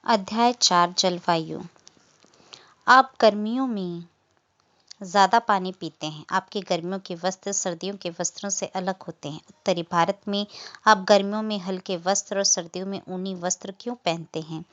अध्याय 4 जलवायु। आप गर्मियों में ज़्यादा पानी पीते हैं। आपके गर्मियों के वस्त्र सर्दियों के वस्त्रों से अलग होते हैं। उत्तरी भारत में आप गर्मियों में हल्के वस्त्र और सर्दियों में ऊनी वस्त्र क्यों पहनते हैं?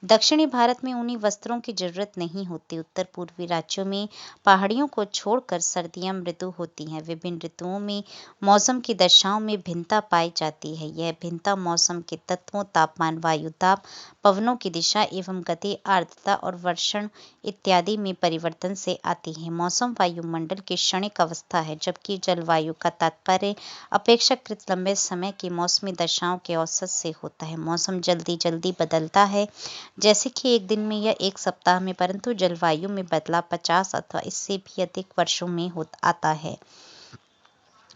दक्षिणी भारत में ऊनी वस्त्रों की जरूरत नहीं होती। उत्तर पूर्वी राज्यों में पहाड़ियों को छोड़कर सर्दियां मृदु होती हैं। विभिन्न ऋतुओं में मौसम की दशाओं में भिन्नता पाई जाती है। यह भिन्नता मौसम के तत्वों, तापमान, वायु दाब, पवनों की दिशा एवं गति, आर्द्रता और वर्षण इत्यादि में परिवर्तन से आती है। मौसम वायुमंडल की क्षणिक अवस्था है, जबकि जलवायु का तात्पर्य अपेक्षाकृत लंबे समय की मौसमी दशाओं के औसत से होता है। मौसम जल्दी जल्दी बदलता है, जैसे कि एक दिन में या एक सप्ताह में, परंतु जलवायु में बदलाव 50 अथवा इससे भी अधिक वर्षों में आता है।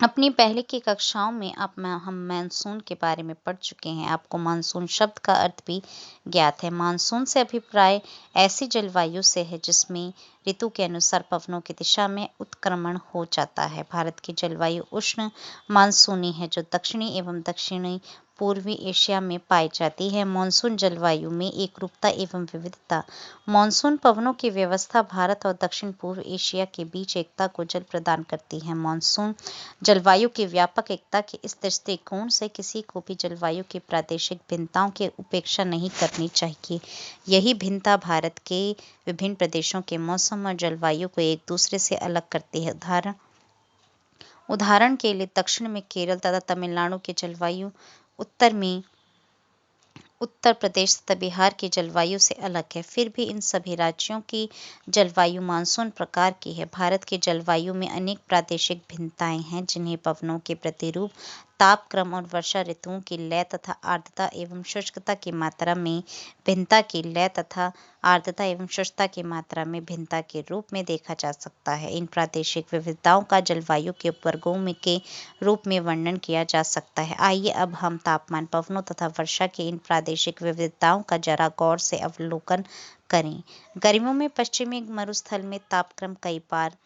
अपनी पहले की कक्षाओं में हम मानसून के बारे में पढ़ चुके हैं। आपको मानसून शब्द का अर्थ भी ज्ञात है। मानसून से अभिप्राय ऐसी जलवायु से है जिसमें ऋतु के अनुसार पवनों की दिशा में उत्क्रमण हो जाता है। भारत की जलवायु उष्ण मानसूनी है, जो दक्षिणी एवं दक्षिणी पूर्वी एशिया में पाई जाती है। मानसून जलवायु में एकरूपता एवं विविधता। मानसून पवनों की व्यवस्था भारत और दक्षिण पूर्व एशिया के बीच एकता को जल प्रदान करती है। मानसून जलवायु की व्यापक एकता के इस दृष्टिकोण से किसी को भी जलवायु की प्रादेशिक भिन्नताओं की उपेक्षा नहीं करनी चाहिए। यही भिन्नता भारत के विभिन्न प्रदेशों के मौसम और जलवायु को एक दूसरे से अलग करती है। उदाहरण के लिए दक्षिण में केरल तथा तमिलनाडु की जलवायु उत्तर में उत्तर प्रदेश तथा बिहार की जलवायु से अलग है। फिर भी इन सभी राज्यों की जलवायु मानसून प्रकार की है। भारत की जलवायु में अनेक प्रादेशिक भिन्नताएं हैं, जिन्हें पवनों के प्रतिरूप, तापक्रम और वर्षा ऋतुओं की लय तथा आर्द्रता एवं शुष्कता की मात्रा में भिन्नता की लय तथा आर्द्रता एवं शुष्कता की मात्रा में भिन्नता के रूप में देखा जा सकता है। इन प्रादेशिक विविधताओं का जलवायु के उपवर्गों में के रूप में वर्णन किया जा सकता है। आइए अब हम तापमान, पवनों तथा वर्षा की इन प्रादेशिक विविधताओं का जरा गौर से अवलोकन करें। गर्मियों में पश्चिमी मरुस्थल में तापक्रम कई बार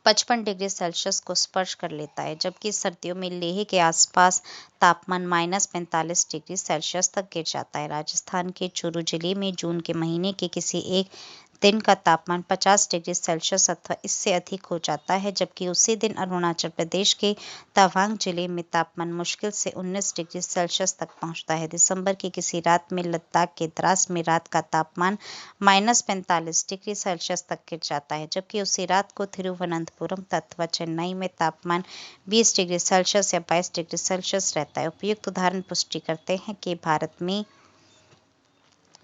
55 डिग्री सेल्सियस को स्पर्श कर लेता है, जबकि सर्दियों में लेह के आसपास तापमान -45 डिग्री सेल्सियस तक गिर जाता है। राजस्थान के चूरू जिले में जून के महीने के किसी एक दिन का तापमान 50 डिग्री सेल्सियस अथवा इससे अधिक हो जाता है, जबकि उसी दिन अरुणाचल प्रदेश के तवांग जिले में तापमान मुश्किल से 19 डिग्री सेल्सियस तक पहुंचता है। दिसंबर की किसी रात में लद्दाख के द्रास में रात का तापमान -45 डिग्री सेल्सियस तक गिर जाता है, जबकि उसी रात को तिरुवनंतपुरम अथवा चेन्नई में तापमान 20 डिग्री सेल्सियस या 22 डिग्री सेल्सियस रहता है। उपयुक्त उदाहरण पुष्टि करते हैं कि भारत में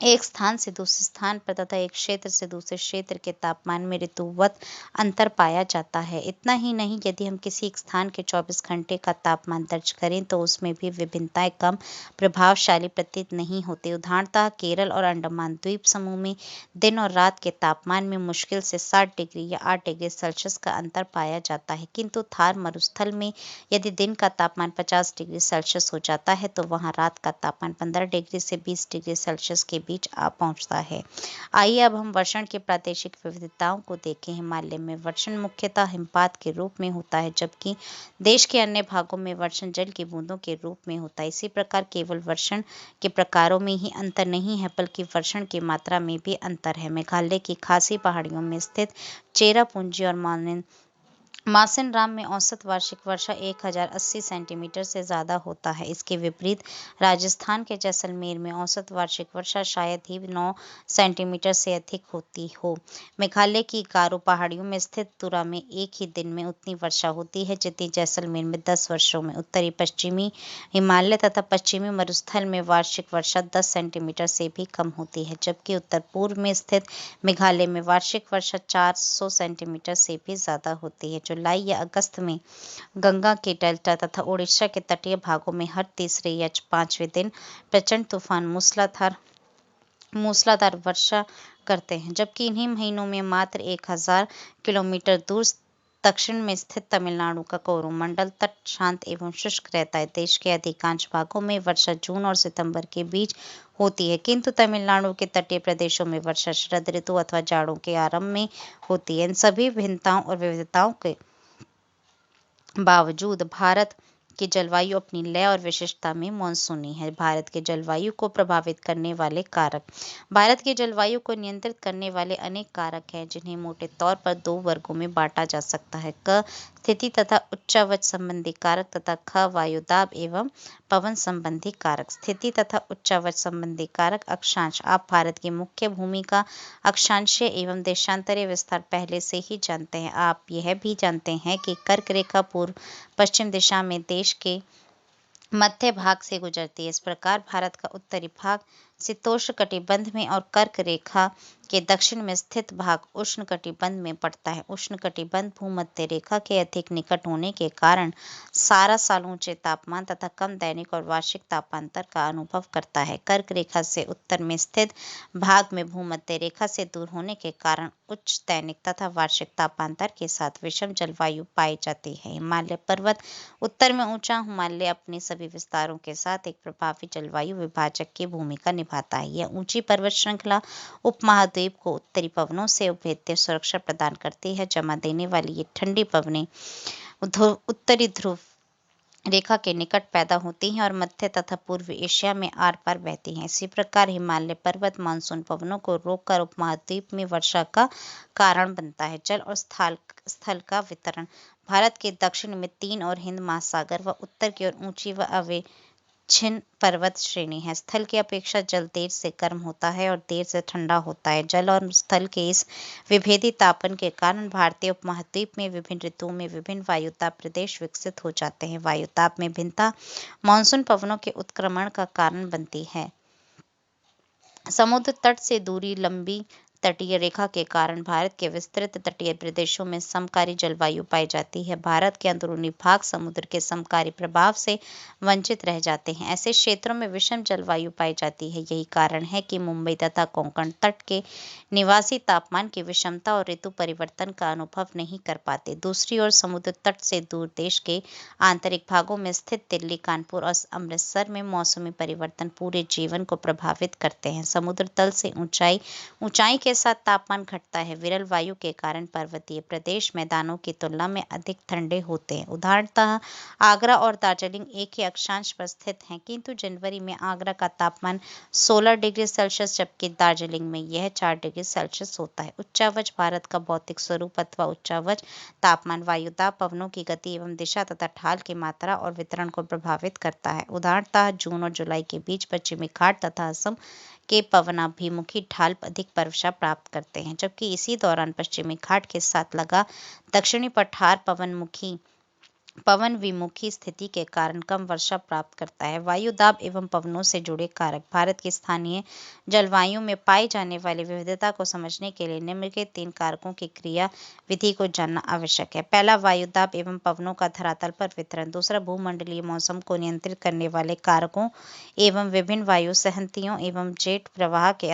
एक स्थान से दूसरे स्थान पर तथा एक क्षेत्र से दूसरे क्षेत्र के तापमान में ऋतुवत अंतर पाया जाता है। इतना ही नहीं, यदि हम किसी एक स्थान के 24 घंटे का तापमान दर्ज करें तो उसमें भी विभिन्नताएं कम प्रभावशाली प्रतीत नहीं होती। उदाहरणतः केरल और अंडमान द्वीप समूह में दिन और रात के तापमान में मुश्किल से 60 डिग्री या 8 डिग्री सेल्सियस का अंतर पाया जाता है, किंतु थार मरुस्थल में यदि दिन का तापमान 50 डिग्री सेल्सियस हो जाता है तो वहां रात का तापमान 15 डिग्री से 20 डिग्री सेल्सियस के बीच आ पहुंचता है। आइए अब हम वर्षण की प्रादेशिक विविधताओं को देखें। हिमालय में वर्षण मुख्यतः हिमपात के रूप में होता है, जबकि देश के अन्य भागों में वर्षण जल की बूंदों के रूप में होता है। इसी प्रकार केवल वर्षण के प्रकारों में ही अंतर नहीं है, बल्कि वर्षण की मात्रा में भी अंतर है। मेघालय की खासी पहाड़ियों में स्थित चेरापूंजी और मासिनराम में औसत वार्षिक वर्षा 1080 सेंटीमीटर से ज्यादा होता है। इसके विपरीत राजस्थान के जैसलमेर में औसत वार्षिक वर्षा शायद ही 9 सेंटीमीटर से अधिक होती हो। मेघालय की गारो पहाड़ियों में स्थित तुरा में एक ही दिन में उतनी वर्षा होती है जितनी जैसलमेर में 10 वर्षों में। उत्तरी पश्चिमी हिमालय तथा पश्चिमी मरुस्थल में वार्षिक वर्षा 10 सेंटीमीटर से भी कम होती है, जबकि उत्तर पूर्व में स्थित मेघालय में वार्षिक वर्षा 400 सेंटीमीटर से भी ज्यादा होती है। जुलाई या अगस्त में गंगा के डेल्टा तथा ओडिशा के तटीय भागों में हर तीसरे या पांचवें दिन प्रचंड तूफान मूसलाधार वर्षा करते हैं, जबकि इन्हीं महीनों में मात्र 1000 किलोमीटर दूर दक्षिण में स्थित तमिलनाडु का कोरोमंडल तट शांत एवं शुष्क रहता है। देश के अधिकांश भागों में वर्षा जून और सितंबर के बीच होती है, किंतु तमिलनाडु के तटीय प्रदेशों में वर्षा शरद ऋतु अथवा जाड़ों के आरंभ में होती है। इन सभी भिन्नताओं और विविधताओं के बावजूद भारत की जलवायु अपनी लय और विशिष्टता में मानसूनी है। भारत के जलवायु को प्रभावित करने वाले कारक। भारत की जलवायु को नियंत्रित करने वाले अनेक कारक हैं, जिन्हें मोटे तौर पर 2 वर्गों में बांटा जा सकता है: क स्थिति तथा उच्चावच संबंधी कारक तथा ख वायुदाब एवं पवन संबंधी कारक। स्थिति तथा उच्चावच संबंधी कारक। अक्षांश। आप भारत की मुख्य भूमि का अक्षांशीय एवं देशांतरीय विस्तार पहले से ही जानते हैं। आप यह भी जानते हैं कि कर्क रेखा पूर्व पश्चिम दिशा में देश के मध्य भाग से गुजरती है। इस प्रकार भारत का उत्तरी भाग शीतोष्ण कटिबंध में और कर्क रेखा के दक्षिण में स्थित भाग उष्ण कटिबंध में पड़ता है। उष्ण कटिबंध भूमध्य रेखा के अधिक निकट होने के कारण सारा साल ऊंचे तापमान तथा कम दैनिक और वार्षिक तापांतर का अनुभव करता है। कर्क रेखा से उत्तर में स्थित भाग में भूमध्य रेखा से दूर होने के कारण उच्च दैनिक तथा वार्षिक तापांतर के साथ विषम जलवायु पाई जाती है। हिमालय पर्वत। उत्तर में ऊंचा हिमालय अपने सभी विस्तारों के साथ एक प्रभावी जलवायु विभाजक की भूमिका निभाता है। यह ऊंची पर्वत श्रृंखला उपमहाद्वीप को उत्तरी पवनों से भेद्य सुरक्षा प्रदान करती है। जमा देने वाली ये ठंडी पवनें उत्तरी ध्रुव रेखा के निकट पैदा होती हैं और मध्य तथा पूर्वी एशिया में आर पार बहती हैं। इसी प्रकार हिमालय पर्वत मानसून पवनों को रोककर उपमहाद्वीप में वर्षा का कारण बनता है। जल और स्थल का वितरण। भारत के दक्षिण में 3 और हिंद महासागर व उत्तर की ओर ऊंची व अविच्छिन्न पर्वत श्रेणी है। स्थल की अपेक्षा जल देर से गर्म होता है और देर से ठंडा होता है। जल और स्थल के इस विभेदी तापन के कारण भारतीय उपमहाद्वीप में विभिन्न ऋतुओं में विभिन्न वायुदाब प्रदेश विकसित हो जाते हैं। वायुदाब में भिन्नता मानसून पवनों के उत्क्रमण का कारण बनती है। समुद्र तट से दूरी, लंबी तटीय रेखा के कारण भारत के विस्तृत तटीय प्रदेशों में समकारी जलवायु पाई जाती है। भारत के अंदरूनी भाग समुद्र के समकारी प्रभाव से वंचित रह जाते हैं। ऐसे क्षेत्रों में विषम जलवायु पाई जाती है। यही कारण है कि मुंबई तथा कोंकण तट के निवासी तापमान की विषमता और ऋतु परिवर्तन का अनुभव नहीं कर पाते। दूसरी ओर समुद्र तट से दूर देश के आंतरिक भागों में स्थित दिल्ली, कानपुर और अमृतसर में मौसमी परिवर्तन पूरे जीवन को प्रभावित करते हैं। समुद्र तल से ऊंचाई के साथ तापमान घटता है। विरल वायु के कारण पर्वतीय प्रदेश मैदानों की तुलना में अधिक ठंडे होते हैं। उदाहरणतः आगरा और दार्जिलिंग एक ही अक्षांश पर स्थित हैं, किंतु जनवरी में आगरा का तापमान 16 डिग्री सेल्सियस जबकि दार्जिलिंग में यह 4 डिग्री सेल्सियस होता है। उच्चावच। भारत का भौतिक स्वरूप अथवा उच्चावच तापमान वायुदाब, पवनों की गति एवं दिशा तथा ढाल की मात्रा और वितरण को प्रभावित करता है। उदाहरणतः जून और जुलाई के बीच पश्चिमी घाट तथा असम के पवनाभिमुखी ढाल अधिक वर्षा प्राप्त करते हैं, जबकि इसी दौरान पश्चिमी घाट के साथ लगा दक्षिणी पठार पवन विमुखी स्थिति के कारण कम वर्षा प्राप्त करता है। वायुदाब एवं पवनों से जुड़े कारक। भारत की स्थानीय जलवायु में पाई जाने वाली विविधता को समझने के लिए निम्नलिखित 3 कारकों की क्रिया विधि को जानना आवश्यक है। पहला, वायुदाब एवं पवनों का धरातल पर वितरण। दूसरा, भूमंडलीय मौसम को नियंत्रित करने वाले कारकों एवं विभिन्न वायु संहतियों एवं जेट प्रवाह के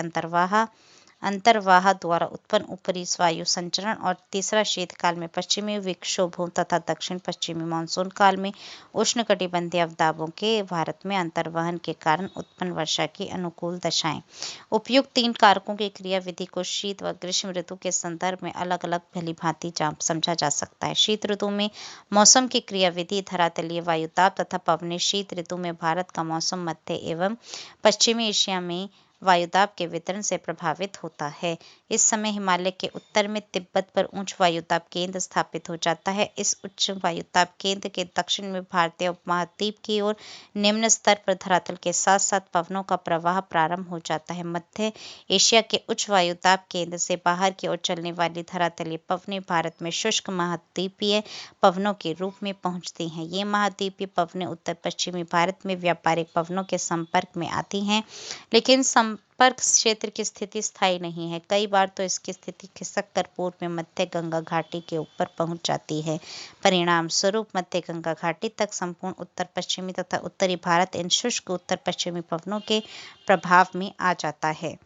अंतर्वाह द्वारा उत्पन्न ऊपरी वायु संचरण। और तीसरा, शीतकाल में पश्चिमी विक्षोभों तथा दक्षिण पश्चिमी मानसून काल में उष्णकटिबंधीय अवदाबों के भारत में अंतर्वहन के कारण उत्पन्न वर्षा की अनुकूल दशाएं। उपयुक्त 3 कारकों की क्रिया विधि को शीत व ग्रीष्म ऋतु के संदर्भ में अलग अलग भलीभांति समझा जा सकता है। शीत ऋतु में मौसम की क्रिया विधि। धरातलीय वायुदाब तथा पवनें। शीत ऋतु में भारत का मौसम मध्य एवं पश्चिमी एशिया में वायुदाब के वितरण से प्रभावित होता है। इस समय हिमालय के उत्तर में तिब्बत पर उच्च वायुदाब केंद्र स्थापित हो जाता है। इस उच्च वायुदाब केंद्र के दक्षिण में भारतीय उपमहाद्वीप की ओर निम्न स्तर पर धरातल के साथ साथ पवनों का प्रवाह प्रारंभ हो जाता है। मध्य एशिया के उच्च वायुदाब केंद्र से बाहर की ओर चलने वाली धरातलीय पवनें भारत में शुष्क महाद्वीपीय पवनों के रूप में पहुंचती हैं। ये महाद्वीपीय पवनें उत्तर पश्चिमी भारत में व्यापारिक पवनों के संपर्क में आती हैं, लेकिन संपर्क क्षेत्र की स्थिति स्थायी नहीं है। कई बार तो इसकी स्थिति खिसक कर पूर्व में मध्य गंगा घाटी के ऊपर पहुंच जाती है। परिणाम स्वरूप मध्य गंगा घाटी तक संपूर्ण उत्तर पश्चिमी तथा उत्तरी भारत इन शुष्क उत्तर पश्चिमी पवनों के प्रभाव में आ जाता है।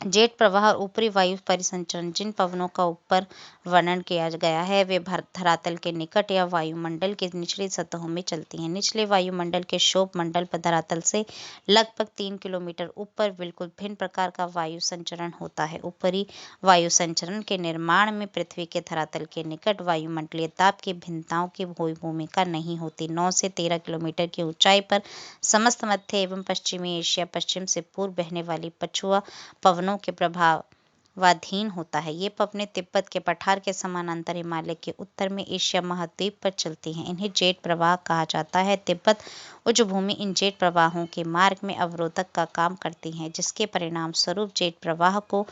जेट प्रवाह और ऊपरी वायु परिसंचरण। जिन पवनों का ऊपर वर्णन किया गया है वे धरातल के निकट या वायुमंडल के निचली सतहों में चलती हैं। निचले वायुमंडल के क्षोभ मंडल पर धरातल से लगभग 3 किलोमीटर ऊपर बिल्कुल भिन्न प्रकार का वायु संचरण होता है। ऊपरी वायु संचरण के निर्माण में पृथ्वी के धरातल के निकट वायुमंडलीय दाब की भिन्नताओं की कोई भूमिका नहीं होती। 9 से 13 किलोमीटर की ऊंचाई पर समस्त मध्य एवं पश्चिमी एशिया पश्चिम से पूर्व बहने वाली पछुआ पवनों के प्रभावाधीन होता है। ये पवनें तिब्बत के पठार के समानांतर हिमालय के उत्तर में एशिया महाद्वीप पर चलती हैं। इन्हें जेट प्रवाह कहा जाता है। तिब्बत उच्च भूमि इन जेट प्रवाहों के मार्ग में अवरोधक का काम करती है, जिसके परिणाम स्वरूप जेट प्रवाह को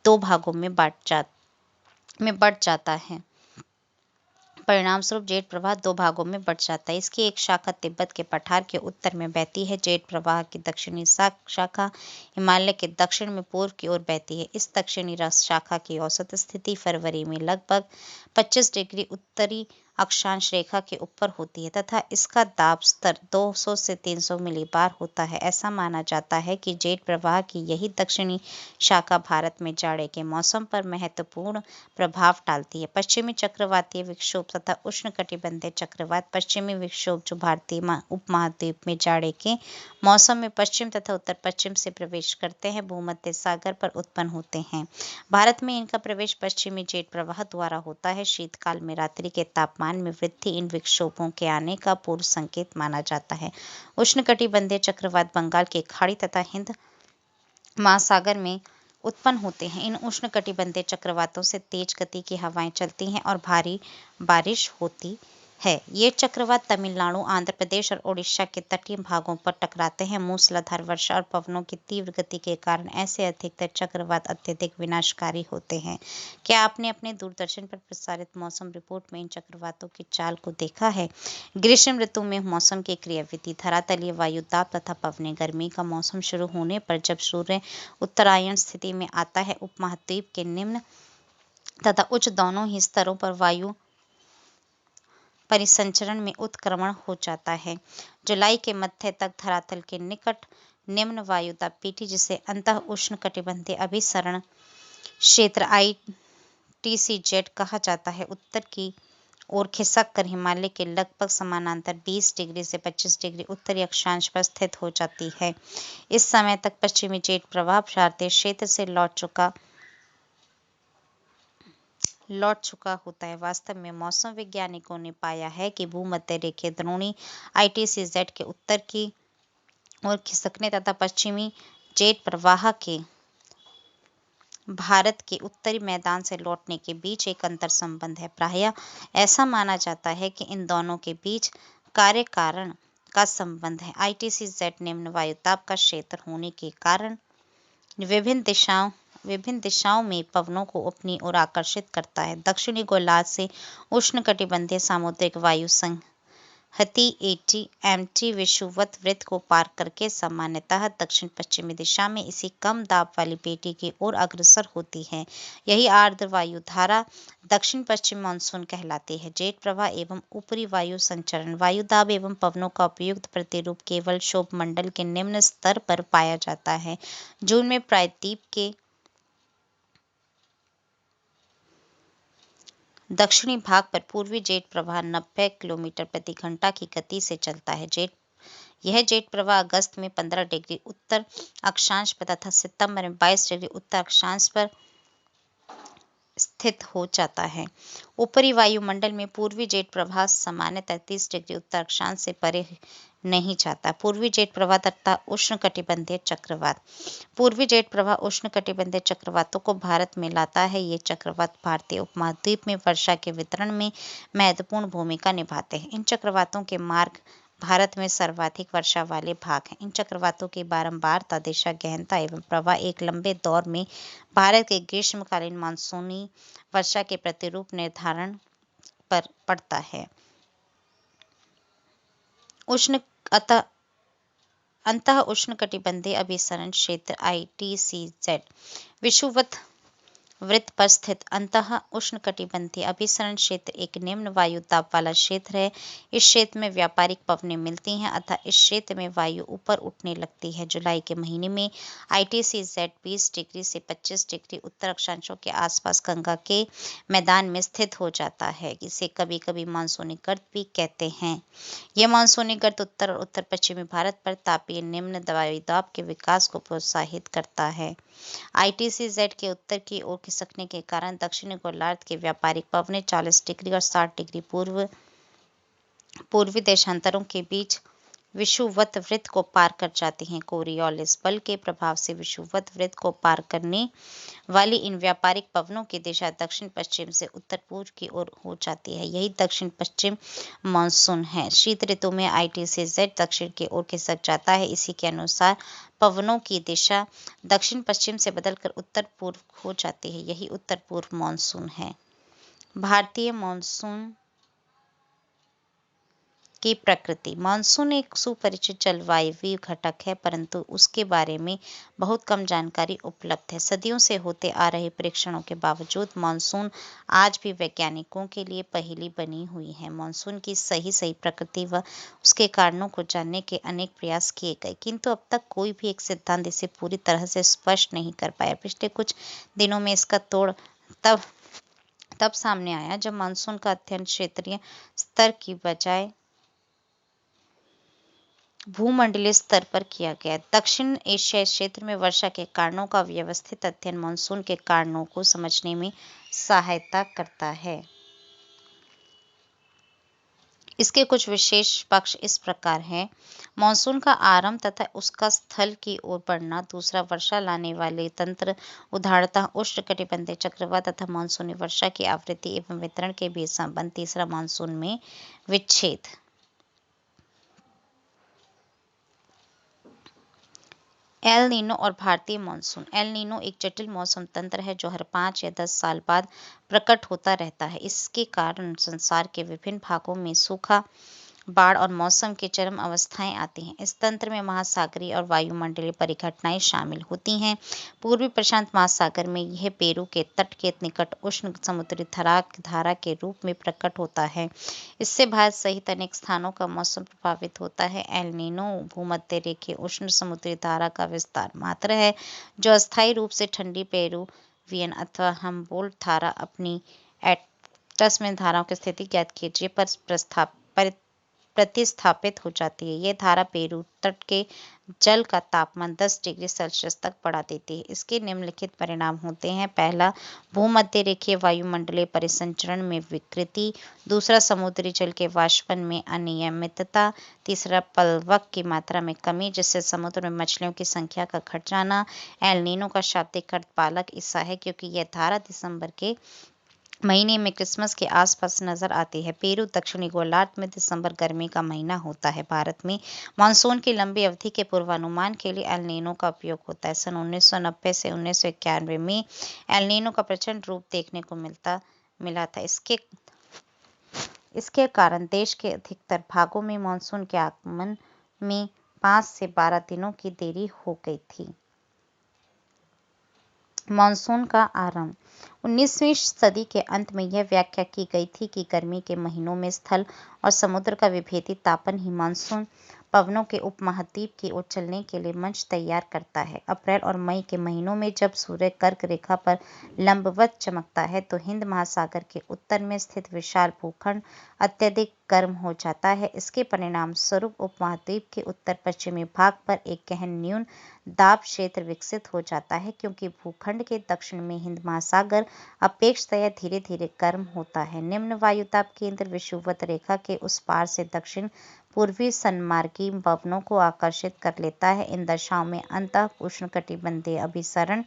दो भागों में बढ़ जाता है। परिणामस्वरूप जेट प्रवाह दो भागों में बढ़ जाता है। इसकी एक शाखा तिब्बत के पठार के उत्तर में बहती है। जेट प्रवाह की दक्षिणी शाखा हिमालय के दक्षिण में पूर्व की ओर बहती है। इस दक्षिणी शाखा की औसत स्थिति फरवरी में लगभग 25 डिग्री उत्तरी अक्षांश रेखा के ऊपर होती है तथा इसका दाब स्तर 200 से 300 मिलीबार होता है। ऐसा माना जाता है कि जेट प्रवाह की यही दक्षिणी शाखा भारत में जाड़े के मौसम पर महत्वपूर्ण प्रभाव डालती है। पश्चिमी चक्रवातीय विक्षोभ तथा उष्णकटिबंधीय चक्रवात। पश्चिमी विक्षोभ जो भारतीय उपमहाद्वीप में जाड़े के मौसम में पश्चिम तथा उत्तर पश्चिम से प्रवेश करते हैं, भूमध्य सागर पर उत्पन्न होते हैं। भारत में इनका प्रवेश पश्चिमी जेट प्रवाह द्वारा होता है। शीतकाल में रात्रि के तापमान में वृद्धि इन विक्षोभों के आने का पूर्व संकेत माना जाता है। उष्णकटिबंधीय चक्रवात बंगाल की खाड़ी तथा हिंद महासागर में उत्पन्न होते हैं। इन उष्णकटिबंधीय चक्रवातों से तेज गति की हवाएं चलती हैं और भारी बारिश होती है। ये चक्रवात तमिलनाडु, आंध्र प्रदेश और उड़ीसा के तटीय भागों पर टकराते हैं। मूसलाधार वर्षा और पवनों की तीव्र गति के कारण ऐसे अधिकतर चक्रवात अत्यधिक विनाशकारी होते हैं। क्या आपने अपने दूरदर्शन पर प्रसारित मौसम रिपोर्ट में इन चक्रवातों की चाल को देखा है? ग्रीष्म ऋतु में मौसम की क्रियाविधि। धरातलीय वायु दाब तथा पवनें। गर्मी का मौसम शुरू होने पर जब सूर्य उत्तरायण स्थिति में आता है, उपमहाद्वीप के निम्न तथा उच्च दोनों ही स्तरों पर वायु परिसंचरण में उत्क्रमण हो जाता है। जुलाई के मध्य तक धरातल के निकट निम्न वायुदाब पीटी, जिसे अंतः उष्णकटिबंधीय अभिसरण क्षेत्र ITCZ कहा जाता है, उत्तर की ओर खिसक कर हिमालय के लगभग समानांतर 20 डिग्री से 25 डिग्री उत्तरी अक्षांश पर स्थित हो जाती है। इस समय तक पश्चिमी जेट प्रवाह भारतीय क्षेत्र से लौट चुका होता है। वास्तव में मौसम वैज्ञानिकों ने पाया है कि भूमध्य रेखीय द्रोणी ITCZ के उत्तर की ओर खिसकने तथा पश्चिमी जेट प्रवाह के भारत के उत्तरी मैदान से लौटने के बीच एक अंतर संबंध है। प्रायः ऐसा माना जाता है कि इन दोनों के बीच कार्य कारण का संबंध है। ITCZ निम्न वायुदाब का क्षेत्र होने के कारण विभिन्न दिशाओं में पवनों को अपनी ओर आकर्षित करता है। दक्षिणी गोलार्ध से उष्णकटिबंधीय सामुद्रिक वायु संहति AT-MT विषुवत वृत्त को पार करके सामान्यतः दक्षिण पश्चिमी दिशा में इसी कम दाब वाली पेटी की ओर अग्रसर होती है। यही आर्द्र वायु धारा दक्षिण पश्चिम मानसून कहलाती है। जेट प्रवाह एवं ऊपरी वायु संचरण। वायुदाब एवं पवनों का उपयुक्त प्रतिरूप केवल क्षोभ मंडल के निम्न स्तर पर पाया जाता है। जून में प्रायद्वीप के दक्षिणी भाग पर पूर्वी जेट प्रवाह 90 किलोमीटर प्रति घंटा की गति से चलता है। यह जेट प्रवाह अगस्त में 15 डिग्री उत्तर अक्षांश पर तथा सितंबर में 22 डिग्री उत्तर अक्षांश पर स्थित हो जाता है। ऊपरी वायुमंडल में पूर्वी जेट प्रवाह सामान्यतः 30 डिग्री उत्तर अक्षांश से परे नहीं जाता। पूर्वी जेट प्रवाह तथा उष्णकटिबंधीय चक्रवात। पूर्वी जेट प्रवाह उष्णकटिबंधीय चक्रवातों को भारत में लाता है। ये चक्रवात भारतीय उपमहाद्वीप में वर्षा के वितरण में महत्वपूर्ण भूमिका निभाते हैं। इन चक्रवातों के मार्ग भारत में सर्वाधिक वर्षा वाले भाग हैं। इन चक्रवातों की बारंबारता, दिशा, गहनता एवं प्रवाह एक लंबे दौर में भारत के ग्रीष्मकालीन मानसूनी वर्षा के प्रतिरूप निर्धारण पर पड़ता है। अंतः उष्णकटिबंधीय अभिसरण क्षेत्र ITCZ विषुवत वृत्त पर स्थित अंतः उष्णकटिबंधीय अभिसरण क्षेत्र एक निम्न वायु दाब वाला क्षेत्र है। इस क्षेत्र में व्यापारिक पवनें मिलती हैं अतः इस क्षेत्र में वायु ऊपर उठने लगती है। जुलाई के महीने में ITCZ 20 डिग्री से 25 डिग्री उत्तर अक्षांशों के आसपास गंगा के मैदान में स्थित हो जाता है। इसे कभी कभी मानसूनी गर्त भी कहते हैं। यह मानसूनी गर्त उत्तर और उत्तर पश्चिमी भारत पर तापीय निम्न वायुदाब के विकास को प्रोत्साहित करता है। ITCZ के उत्तर की ओर खिसकने के कारण दक्षिणी गोलार्ध के व्यापारिक पवनें 40 डिग्री और 60 डिग्री पूर्वी देशांतरों के बीच विषुवत वृत्त को पार कर जाती हैं। कोरियोलिस बल के प्रभाव से विषुवत वृत्त को पार करने वाली इन व्यापारिक पवनों की दिशा दक्षिण पश्चिम से उत्तर पूर्व की ओर हो जाती है। यही दक्षिण पश्चिम मानसून है। शीत ऋतु में ITCZ दक्षिण की ओर खिसक जाता है। इसी के अनुसार पवनों की दिशा दक्षिण पश्चिम से बदलकर उत्तर पूर्व हो जाती है। यही उत्तर पूर्व मानसून है। भारतीय मानसून की प्रकृति। मानसून एक सुपरिचित जलवायु घटक है परंतु उसके बारे में बहुत कम जानकारी उपलब्ध है। सदियों से होते आ रहे परीक्षणों के बावजूद मानसून आज भी वैज्ञानिकों के लिए पहेली बनी हुई है। मानसून की सही प्रकृति व उसके कारणों को जानने के अनेक प्रयास किए गए किंतु अब तक कोई भी एक सिद्धांत इसे पूरी तरह से स्पष्ट नहीं कर पाया। पिछले कुछ दिनों में इसका तोड़ तब सामने आया जब मानसून का अध्ययन क्षेत्रीय स्तर की बजाय भूमंडलीय स्तर पर किया गया। दक्षिण एशियाई क्षेत्र में वर्षा के कारणों का व्यवस्थित अध्ययन मानसून के कारणों को समझने में सहायता करता है। इसके कुछ विशेष पक्ष इस प्रकार हैं। मानसून का आरंभ तथा उसका स्थल की ओर बढ़ना। दूसरा, वर्षा लाने वाले तंत्र उदाहरणतः उष्णकटिबंधीय चक्रवात तथा मानसूनी वर्षा की आवृत्ति एवं वितरण के बीच संबंध। तीसरा, मानसून में विच्छेद। एल नीनो और भारतीय मानसून। एल नीनो एक जटिल मौसम तंत्र है जो हर 5 या 10 साल बाद प्रकट होता रहता है। इसके कारण संसार के विभिन्न भागों में सूखा, बाढ़ और मौसम की चरम अवस्थाएं आती हैं। इस तंत्र में महासागरीय और वायुमंडलीय परिघटनाएं शामिल होती हैं। पूर्वी प्रशांत महासागर में यह पेरू के तट के निकट उष्ण समुद्री धारा के रूप में प्रकट होता है। इससे भारत सहित अनेक स्थानों का मौसम प्रभावित होता है। एल नीनो भूमध्य रेखीय उष्ण समुद्री धारा का विस्तार मात्र है जो अस्थायी रूप से ठंडी पेरुवियन अथवा हम्बोल्ट धारा अपनी एटलस में धाराओं की स्थिति ज्ञात कीजिए पर प्रतिस्थापित हो जाती है। यह धारा पेरू तट के जल का तापमान 10 डिग्री सेल्सियस तक बढ़ा देती है। इसके निम्नलिखित परिणाम होते हैं। पहला, भूमध्य रेखीय वायुमंडलीय परिसंचरण में विकृति। दूसरा, समुद्री जल के वाष्पन में अनियमितता। तीसरा, प्लवक की मात्रा में कमी जिससे समुद्र में मछलियों की संख्या का घट जाना। एल नीनो का शाब्दिक अर्थ बालक ईसा है क्योंकि यह धारा दिसंबर के महीने में क्रिसमस के आसपास नजर आती है। पेरू दक्षिणी गोलार्ध में दिसंबर गर्मी का महीना होता है। भारत में मानसून की लंबी अवधि के पूर्वानुमान के लिए एल नीनो का उपयोग होता है। सन 1990 से 1991 में एल नीनो का प्रचंड रूप देखने को मिला था। इसके कारण देश के अधिकतर भागों में मानसून के आगमन में 5 से 12 दिनों की देरी हो गई थी। मानसून का आरंभ। 19वीं सदी के अंत में यह व्याख्या की गई थी कि गर्मी के महीनों में स्थल और समुद्र का विभेदी तापन ही मानसून पवनों के उपमहाद्वीप की ओर चलने के लिए मंच तैयार करता है। अप्रैल और मई के महीनों में जब सूर्य कर्क रेखा पर लंबवत चमकता है तो हिंद महासागर के उत्तर में स्थित विशाल भूखंड अत्यधिक गर्म हो जाता है। इसके परिणाम स्वरूप उपमहाद्वीप के उत्तर पश्चिमी भाग पर एक गहन न्यून दाब क्षेत्र विकसित हो जाता है। क्योंकि भूखंड के दक्षिण में हिंद महासागर अपेक्षाकृत धीरे धीरे गर्म होता है। निम्न वायुदाब केंद्र विषुवत रेखा के उस पार से दक्षिण पूर्वी सन्मार्गी पवनों को आकर्षित कर लेता है। इन दशाओं में अंतः उष्णकटिबंधीय अभिसरण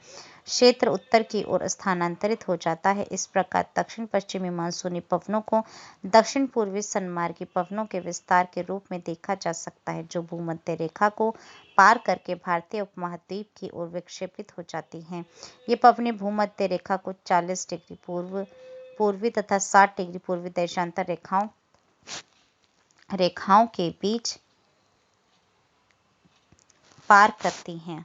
क्षेत्र उत्तर की ओर स्थानांतरित हो जाता है। इस प्रकार दक्षिण पश्चिमी मानसूनी पवनों को दक्षिण पूर्वी सन्मार्गी पवनों के विस्तार के रूप में देखा जा सकता है जो भूमध्य रेखा को पार करके भारतीय उपमहाद्वीप की ओर विक्षेपित हो जाती हैं। ये पवनें भूमध्य रेखा को 40 डिग्री पूर्वी तथा 60 डिग्री पूर्वी देशांतर रेखाओं के बीच पार करती हैं।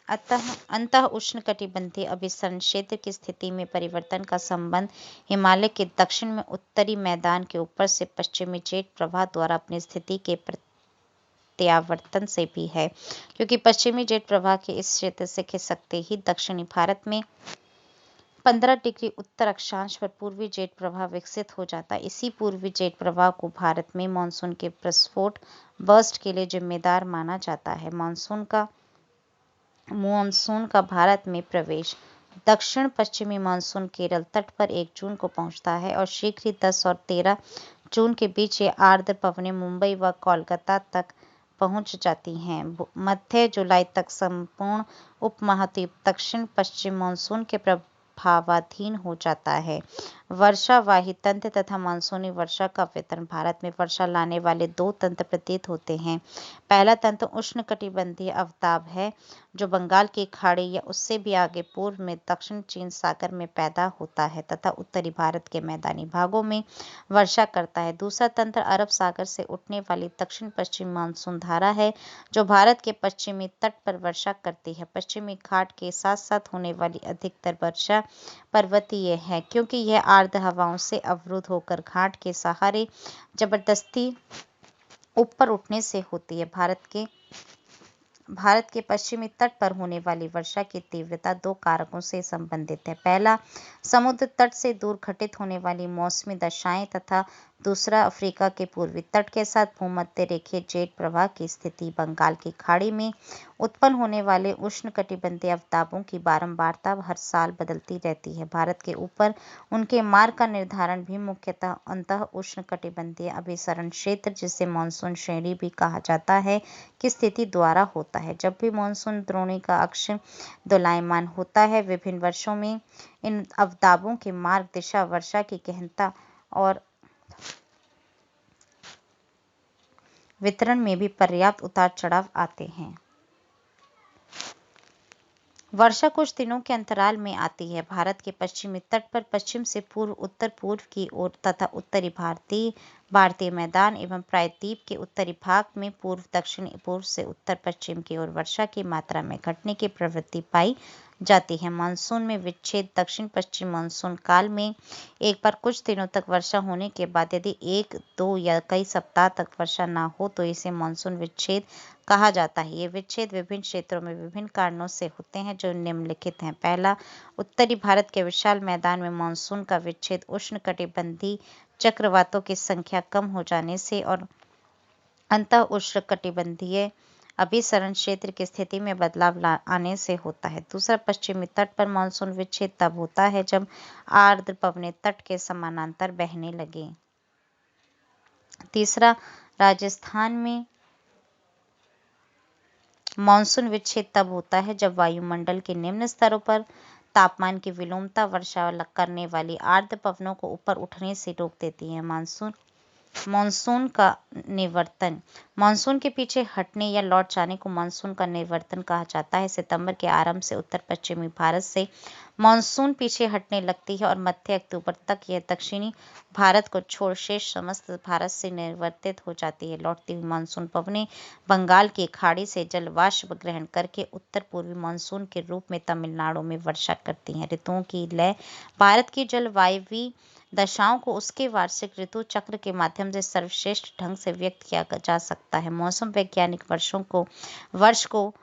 अंतः उष्णकटिबंधीय अभिसरण क्षेत्र की स्थिति में परिवर्तन का संबंध हिमालय के दक्षिण में उत्तरी मैदान के ऊपर से पश्चिमी जेट प्रवाह द्वारा अपनी स्थिति के प्रत्यावर्तन से भी है, क्योंकि पश्चिमी जेट प्रवाह के इस क्षेत्र से खिसकते ही दक्षिणी भारत में 15 डिग्री उत्तर अक्षांश पर पूर्वी जेट प्रवाह विकसित हो जाता है। इसी पूर्वी जेट प्रवाह को भारत में मानसून के प्रस्फोट बर्स्ट के लिए जिम्मेदार माना जाता है। मानसून का भारत में प्रवेश। दक्षिण पश्चिमी मानसून केरल तट पर 1 जून को पहुंचता है और शीघ्र ही 10 और 13 जून के बीच ये आर्द्र पवनें मुंबई व कोलकाता तक पहुंच जाती हैं। मध्य जुलाई तक संपूर्ण उपमहाद्वीप दक्षिण पश्चिम मानसून के प्रभावाधीन हो जाता है। वर्षावाही तंत्र तथा मानसूनी वर्षा का वितरण। भारत में वर्षा लाने वाले 2 तंत्र प्रतीत होते हैं। पहला तंत्र उष्णकटिबंधीय अवताप है, जो बंगाल की खाड़ी या उससे भी आगे पूर्व में दक्षिण चीन सागर में पैदा होता है तथा उत्तरी भारत के मैदानी भागों में वर्षा करता है। दूसरा तंत्र अरब सागर से उठने वाली दक्षिण पश्चिम मानसून धारा है, जो भारत के पश्चिमी तट पर वर्षा करती है। पश्चिमी घाट के साथ साथ होने वाली अधिकतर वर्षा पर्वतीय है, क्योंकि यह आर्द्र हवाओं से अवरुद्ध होकर घाट के सहारे जबरदस्ती ऊपर उठने से होती है। भारत के पश्चिमी तट पर होने वाली वर्षा की तीव्रता 2 कारकों से संबंधित है। पहला, समुद्र तट से दूर घटित होने वाली मौसमी दशाएं तथा दूसरा, अफ्रीका के पूर्वी तट के साथ भूमध्य रेखीय जेट प्रवाह की स्थिति। बंगाल की खाड़ी में उत्पन्न होने वाले उष्णकटिबंधीय अवतापों की बारंबारता हर साल बदलती रहती है। भारत के ऊपर उनके मार्ग का निर्धारण भी मुख्यतः अंतः उष्णकटिबंधीय अभिसरण क्षेत्र, जिसे मानसून श्रेणी भी कहा जाता है, की स्थिति द्वारा होता है। जब भी मानसून द्रोणी का अक्ष दोलायमान होता है, विभिन्न वर्षों में इन अवतापों के मार्ग, दिशा, वर्षा की गहनता और वितरण में भी पर्याप्त उतार चढ़ाव आते हैं। वर्षा कुछ दिनों के अंतराल में आती है। भारत के पश्चिमी तट पर पश्चिम से पूर्व, उत्तर पूर्व की ओर तथा उत्तरी भारतीय मैदान एवं प्रायद्वीप के उत्तरी भाग में पूर्व दक्षिण पूर्व से उत्तर पश्चिम की ओर वर्षा की मात्रा में घटने की प्रवृत्ति पाई जाती है। मानसून में विच्छेद। दक्षिण पश्चिम मानसून काल में एक बार कुछ दिनों तक वर्षा होने के बाद यदि 1, 2 या कई सप्ताह तक वर्षा न हो तो इसे मानसून विच्छेद कहा जाता है। ये विच्छेद विभिन्न क्षेत्रों में विभिन्न कारणों से होते हैं, जो निम्नलिखित हैं। पहला, उत्तरी भारत के विशाल मैदान में मानसून का विच्छेद उष्णकटिबंधीय चक्रवातों की संख्या कम हो जाने से और अंतः उष्णकटिबंधीय अभिसरण क्षेत्र की स्थिति में बदलाव आने से होता है। दूसरा, पश्चिमी तट पर मानसून विच्छेद तब होता है जब आर्द्र पवनें तट के समानांतर बहने लगे। तीसरा, राजस्थान में मानसून विच्छेद तब होता है जब वायुमंडल के निम्न स्तरों पर तापमान की विलोमता वर्षा करने वाली आर्द्र पवनों को ऊपर उठने से रोक देती है। मानसून का निवर्तन। मानसून के पीछे हटने या लौट जाने को मानसून का निवर्तन कहा जाता है। सितंबर के आरंभ से उत्तर पश्चिमी भारत से मानसून पीछे हटने लगती है और मध्य अक्टूबर तक यह दक्षिणी भारत को छोड़ शेष समस्त भारत से निवर्तित हो जाती है। लौटती हुई मानसून पवनें बंगाल की खाड़ी से जलवाष्प ग्रहण करके उत्तर पूर्वी मानसून के रूप में तमिलनाडु में वर्षा करती हैं। ऋतुओं की लय। भारत की जलवायवीय दशाओं को उसके वार्षिक ऋतु चक्र के माध्यम से सर्वश्रेष्ठ ढंग से व्यक्त किया जा सकता है। मौसम वैज्ञानिक वर्ष को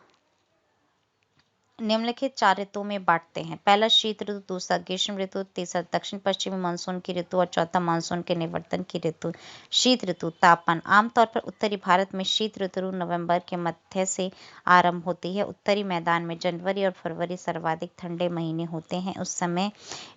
निम्नलिखित 4 ऋतुओं में बांटते हैं। पहला, शीत ऋतु, दूसरा ग्रीष्म ऋतु, तीसरा दक्षिण पश्चिमी मानसून की ऋतु और चौथा मानसून के निवर्तन की ऋतु। शीत ऋतु। तापमान। आमतौर पर उत्तरी भारत में शीत ऋतु नवंबर के मध्य से आरंभ होती है। उत्तरी मैदान में जनवरी और फरवरी सर्वाधिक ठंडे महीने होते हैं।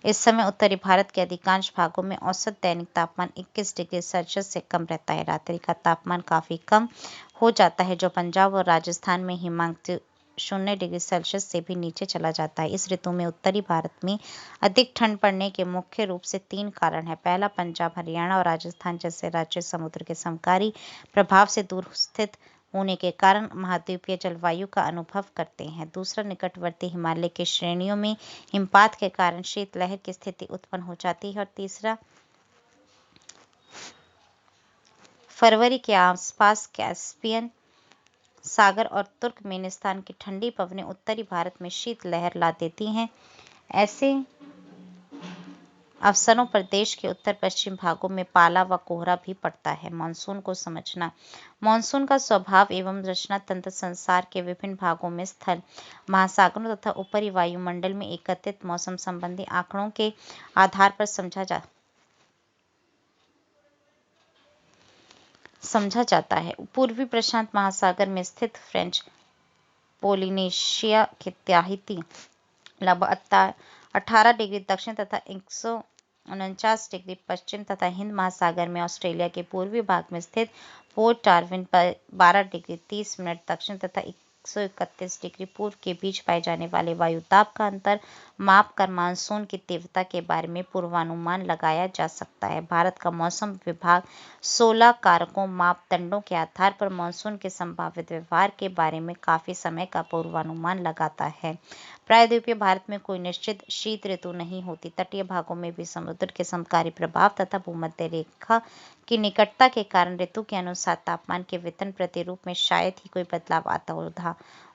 इस समय उत्तरी भारत के अधिकांश भागों में औसत दैनिक तापमान 21 डिग्री सेल्सियस से कम रहता है। रात्रि का तापमान काफी कम हो जाता है, जो पंजाब और राजस्थान में हिमांक 0 डिग्री सेल्सियस से भी नीचे चला जाता है। इस ऋतु में उत्तरी भारत में अधिक ठंड पड़ने के मुख्य रूप से 3 कारण हैं। पहला, पंजाब, हरियाणा और राजस्थान जैसे राज्य समुद्र के समकारी प्रभाव से दूर स्थित होने के कारण महाद्वीपीय जलवायु का अनुभव करते हैं। दूसरा, निकटवर्ती हिमालय की श्रेणियों में हिमपात के कारण शीतलहर की स्थिति उत्पन्न हो जाती है। और तीसरा, फरवरी के आसपास कैस्पियन सागर और तुर्कमेनिस्तान की ठंडी पवनें उत्तरी भारत में शीत लहर ला देती हैं। ऐसे अवसरों पर देश के उत्तर पश्चिम भागों में पाला व कोहरा भी पड़ता है। मानसून को समझना। मानसून का स्वभाव एवं रचना तंत्र संसार के विभिन्न भागों में स्थल, महासागरों तथा ऊपरी वायुमंडल में एकत्रित मौसम संबंधी आंकड़ों के आधार पर समझा जाता है। पूर्वी प्रशांत महासागर में स्थित फ्रेंच पोलिनेशिया के ताहिती लगभग 18 डिग्री दक्षिण तथा 149 डिग्री पश्चिम तथा हिंद महासागर में ऑस्ट्रेलिया के पूर्वी भाग में स्थित पोर्ट डार्विन पर 12 डिग्री 30 मिनट दक्षिण तथा 131 डिग्री पूर्व के बीच पाए जाने वाले वायुदाब का अंतर माप कर मानसून की तीव्रता के बारे में पूर्वानुमान लगाया जा सकता है। भारत का मौसम विभाग 16 कारकों मापदंडों के आधार पर मानसून के संभावित व्यवहार के बारे में काफी समय का पूर्वानुमान लगाता है। प्रायद्वीपीय भारत में कोई निश्चित शीत ऋतु नहीं होती। तटीय भागों में भी समुद्र के समकारी प्रभाव तथा भूमध्य रेखा की निकटता के कारण ऋतु के अनुसार तापमान के वितरण प्रतिरूप में शायद ही कोई बदलाव आता हो।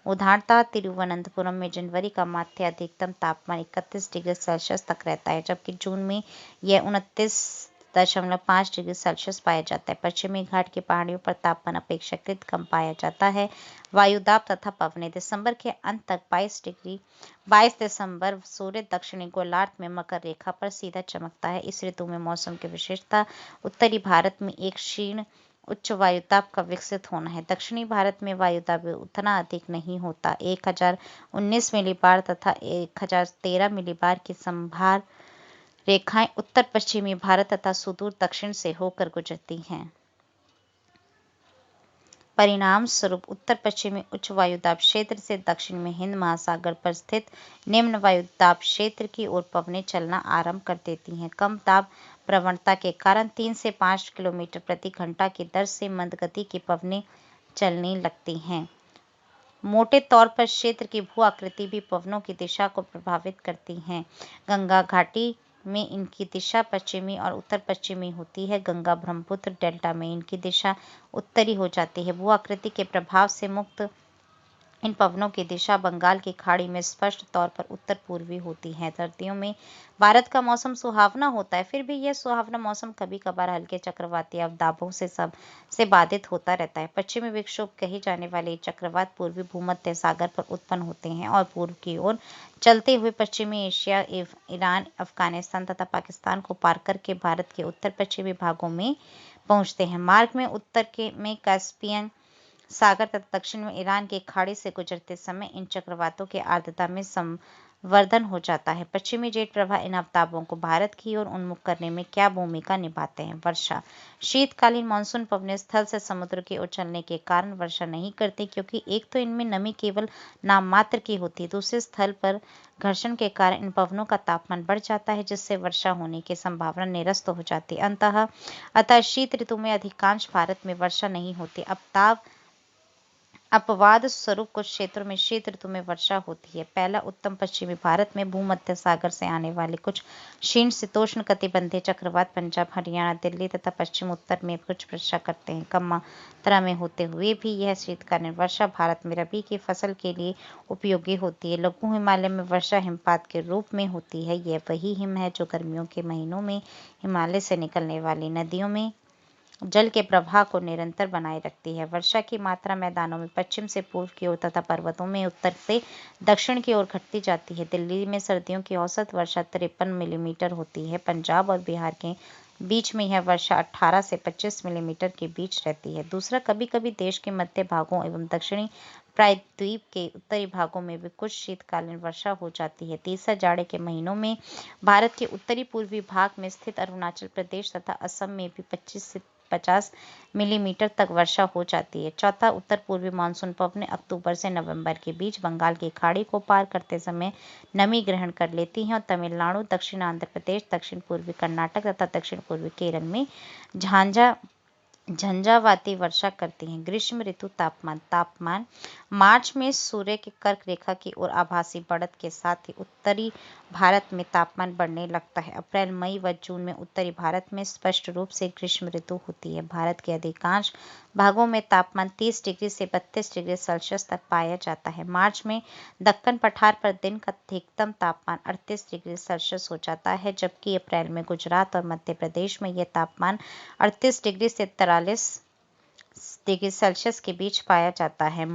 उदाहरणतः तिरुवनंतपुरम में जनवरी का माध्य अधिकतम तापमान 31 डिग्री सेल्सियस तक रहता है, जबकि जून में यह 29.5 डिग्री सेल्सियस पाया जाता है। पश्चिमी घाट की पहाड़ियों पर तापमान अपेक्षाकृत कम पाया जाता है। वायुदाब तथा पवनें। दिसंबर के अंत तक 22 दिसंबर सूर्य दक्षिणी गोलार्ध में मकर रेखा पर सीधा चमकता है। इस ऋतु में मौसम की विशेषता उत्तरी भारत में एक क्षीण उच्च वायुदाब का विकसित होना है। दक्षिणी भारत में वायुदाब उतना अधिक नहीं होता। 1019 मिलीबार तथा 1013 मिलीबार की संभार रेखाएं उत्तर पश्चिमी भारत तथा सुदूर दक्षिण से होकर गुजरती हैं। परिणाम स्वरूप उत्तर पश्चिमी उच्च वायुदाब क्षेत्र से दक्षिण में हिंद महासागर पर स्थित निम्न वायुदाब क्षेत्र की ओर पवनें चलना आरंभ कर देती हैं। कम दाब प्रवणता के कारण 3 से 5 किलोमीटर प्रति घंटा की दर से मंद गति की पवनें चलने लगती हैं। मोटे तौर पर क्षेत्र की भू आकृति भी पवनों की दिशा को प्रभावित करती है। गंगा घाटी में इनकी दिशा पश्चिमी और उत्तर पश्चिमी होती है। गंगा ब्रह्मपुत्र डेल्टा में इनकी दिशा उत्तरी हो जाती है। भू आकृति के प्रभाव से मुक्त इन पवनों की दिशा बंगाल की खाड़ी में स्पष्ट तौर पर उत्तर पूर्वी होती है। सर्दियों में भारत का मौसम सुहावना होता है, फिर भी यह सुहावना मौसम कभी कभार हल्के चक्रवाती अवदाबों से बाधित होता रहता है। पश्चिमी विक्षोभ कहे जाने वाले चक्रवात पूर्वी भूमध्य सागर पर उत्पन्न होते हैं और पूर्व की ओर चलते हुए पश्चिमी एशिया, ईरान, अफगानिस्तान तथा पाकिस्तान को पार करके भारत के उत्तर पश्चिमी भागों में पहुंचते हैं। मार्ग में उत्तर में कैस्पियन सागर तथा दक्षिण में ईरान की खाड़ी से गुजरते समय इन चक्रवातों के आर्द्रता में संवर्धन हो जाता है। पश्चिमी जेट प्रवाह इन अवदाबों को भारत की ओर उन्मुख करने में क्या भूमिका निभाते हैं। वर्षा। शीतकालीन मानसून पवनें स्थल से समुद्र की ओर चलने के कारण वर्षा नहीं करती, क्योंकि एक तो इनमें नमी केवल नाम मात्र की होती है, दूसरे स्थल पर घर्षण के कारण इन पवनों का तापमान बढ़ जाता है, जिससे वर्षा होने की संभावना निरस्त हो जाती है। अतः शीत ऋतु में अधिकांश भारत में वर्षा नहीं होती। अपवाद स्वरूप कुछ क्षेत्रों में शीत ऋतु में वर्षा होती है। पहला, उत्तर पश्चिमी भारत में भूमध्य सागर से आने वाले कुछ क्षीण शीतोष्ण कटिबंधीय चक्रवात पंजाब, हरियाणा, दिल्ली तथा पश्चिम उत्तर में कुछ वर्षा करते हैं। कम मात्रा में होते हुए भी यह शीतकालीन वर्षा भारत में रबी की फसल के लिए उपयोगी होती है। लघु हिमालय में वर्षा हिमपात के रूप में होती है। यह वही हिम है जो गर्मियों के महीनों में हिमालय से निकलने वाली नदियों में जल के प्रवाह को निरंतर बनाए रखती है। वर्षा की मात्रा मैदानों में पश्चिम से पूर्व की ओर तथा पर्वतों में उत्तर से दक्षिण की ओर घटती जाती है। दिल्ली में सर्दियों की औसत वर्षा 53 मिलीमीटर होती है। पंजाब और बिहार के बीच में यह वर्षा 18 से 25 मिलीमीटर के बीच रहती है। दूसरा, कभी कभी देश के मध्य भागों एवं दक्षिणी प्रायद्वीप के उत्तरी भागों में भी कुछ शीतकालीन वर्षा हो जाती है। तीसरा, जाड़े के महीनों में भारत के उत्तरी पूर्वी भाग में स्थित अरुणाचल प्रदेश तथा असम में भी 25 से 50 मिलीमीटर तक वर्षा हो जाती है। चौथा, उत्तर पूर्वी मानसून पवनें अक्टूबर से नवंबर के बीच बंगाल की खाड़ी को पार करते समय नमी ग्रहण कर लेती हैं और तमिलनाडु, दक्षिण आंध्र प्रदेश, दक्षिण पूर्वी कर्नाटक तथा दक्षिण पूर्वी केरल में झंझावाती वर्षा करती हैं। ग्रीष्म ऋतु तापमान मार्च में सूर्य के कर्क रेखा की ओर आभासी बढ़त के साथ ही उत्तरी भारत में तापमान बढ़ने लगता है। अप्रैल, मई व जून में उत्तरी भारत में स्पष्ट रूप से ग्रीष्म ऋतु होती है। भारत के अधिकांश भागों में तापमान 30 डिग्री से 32 डिग्री सेल्सियस तक पाया जाता है। मार्च में दक्कन पठार पर दिन का अधिकतम तापमान 38 डिग्री सेल्सियस हो जाता है, जबकि अप्रैल में गुजरात और मध्य प्रदेश में यह तापमान 38 डिग्री से 43 डिग्री सेल्सियस के बीच पाया जाता है।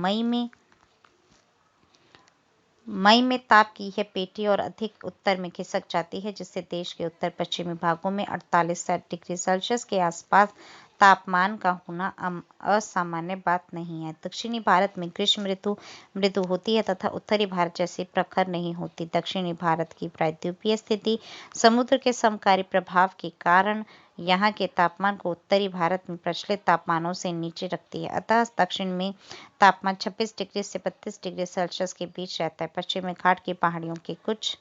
मई में ताप की यह पेटी और अधिक उत्तर में खिसक जाती है, जिससे देश के उत्तर पश्चिमी भागों में 48 डिग्री सेल्सियस के आसपास तापमान का होना असामान्य बात नहीं है। दक्षिणी भारत में ग्रीष्म ऋतु मृदु होती है तथा उत्तरी भारत जैसी प्रखर नहीं होती। दक्षिणी भारत की प्रायद्वीपीय स्थिति, समुद्र के समकारी प्रभाव के कारण यहाँ के तापमान को उत्तरी भारत में प्रचलित तापमानों से नीचे रखती है। अतः दक्षिण में तापमान 26 डिग्री से 32 डिग्री सेल्सियस के बीच रहता है। पश्चिमी घाट की पहाड़ियों के कुछ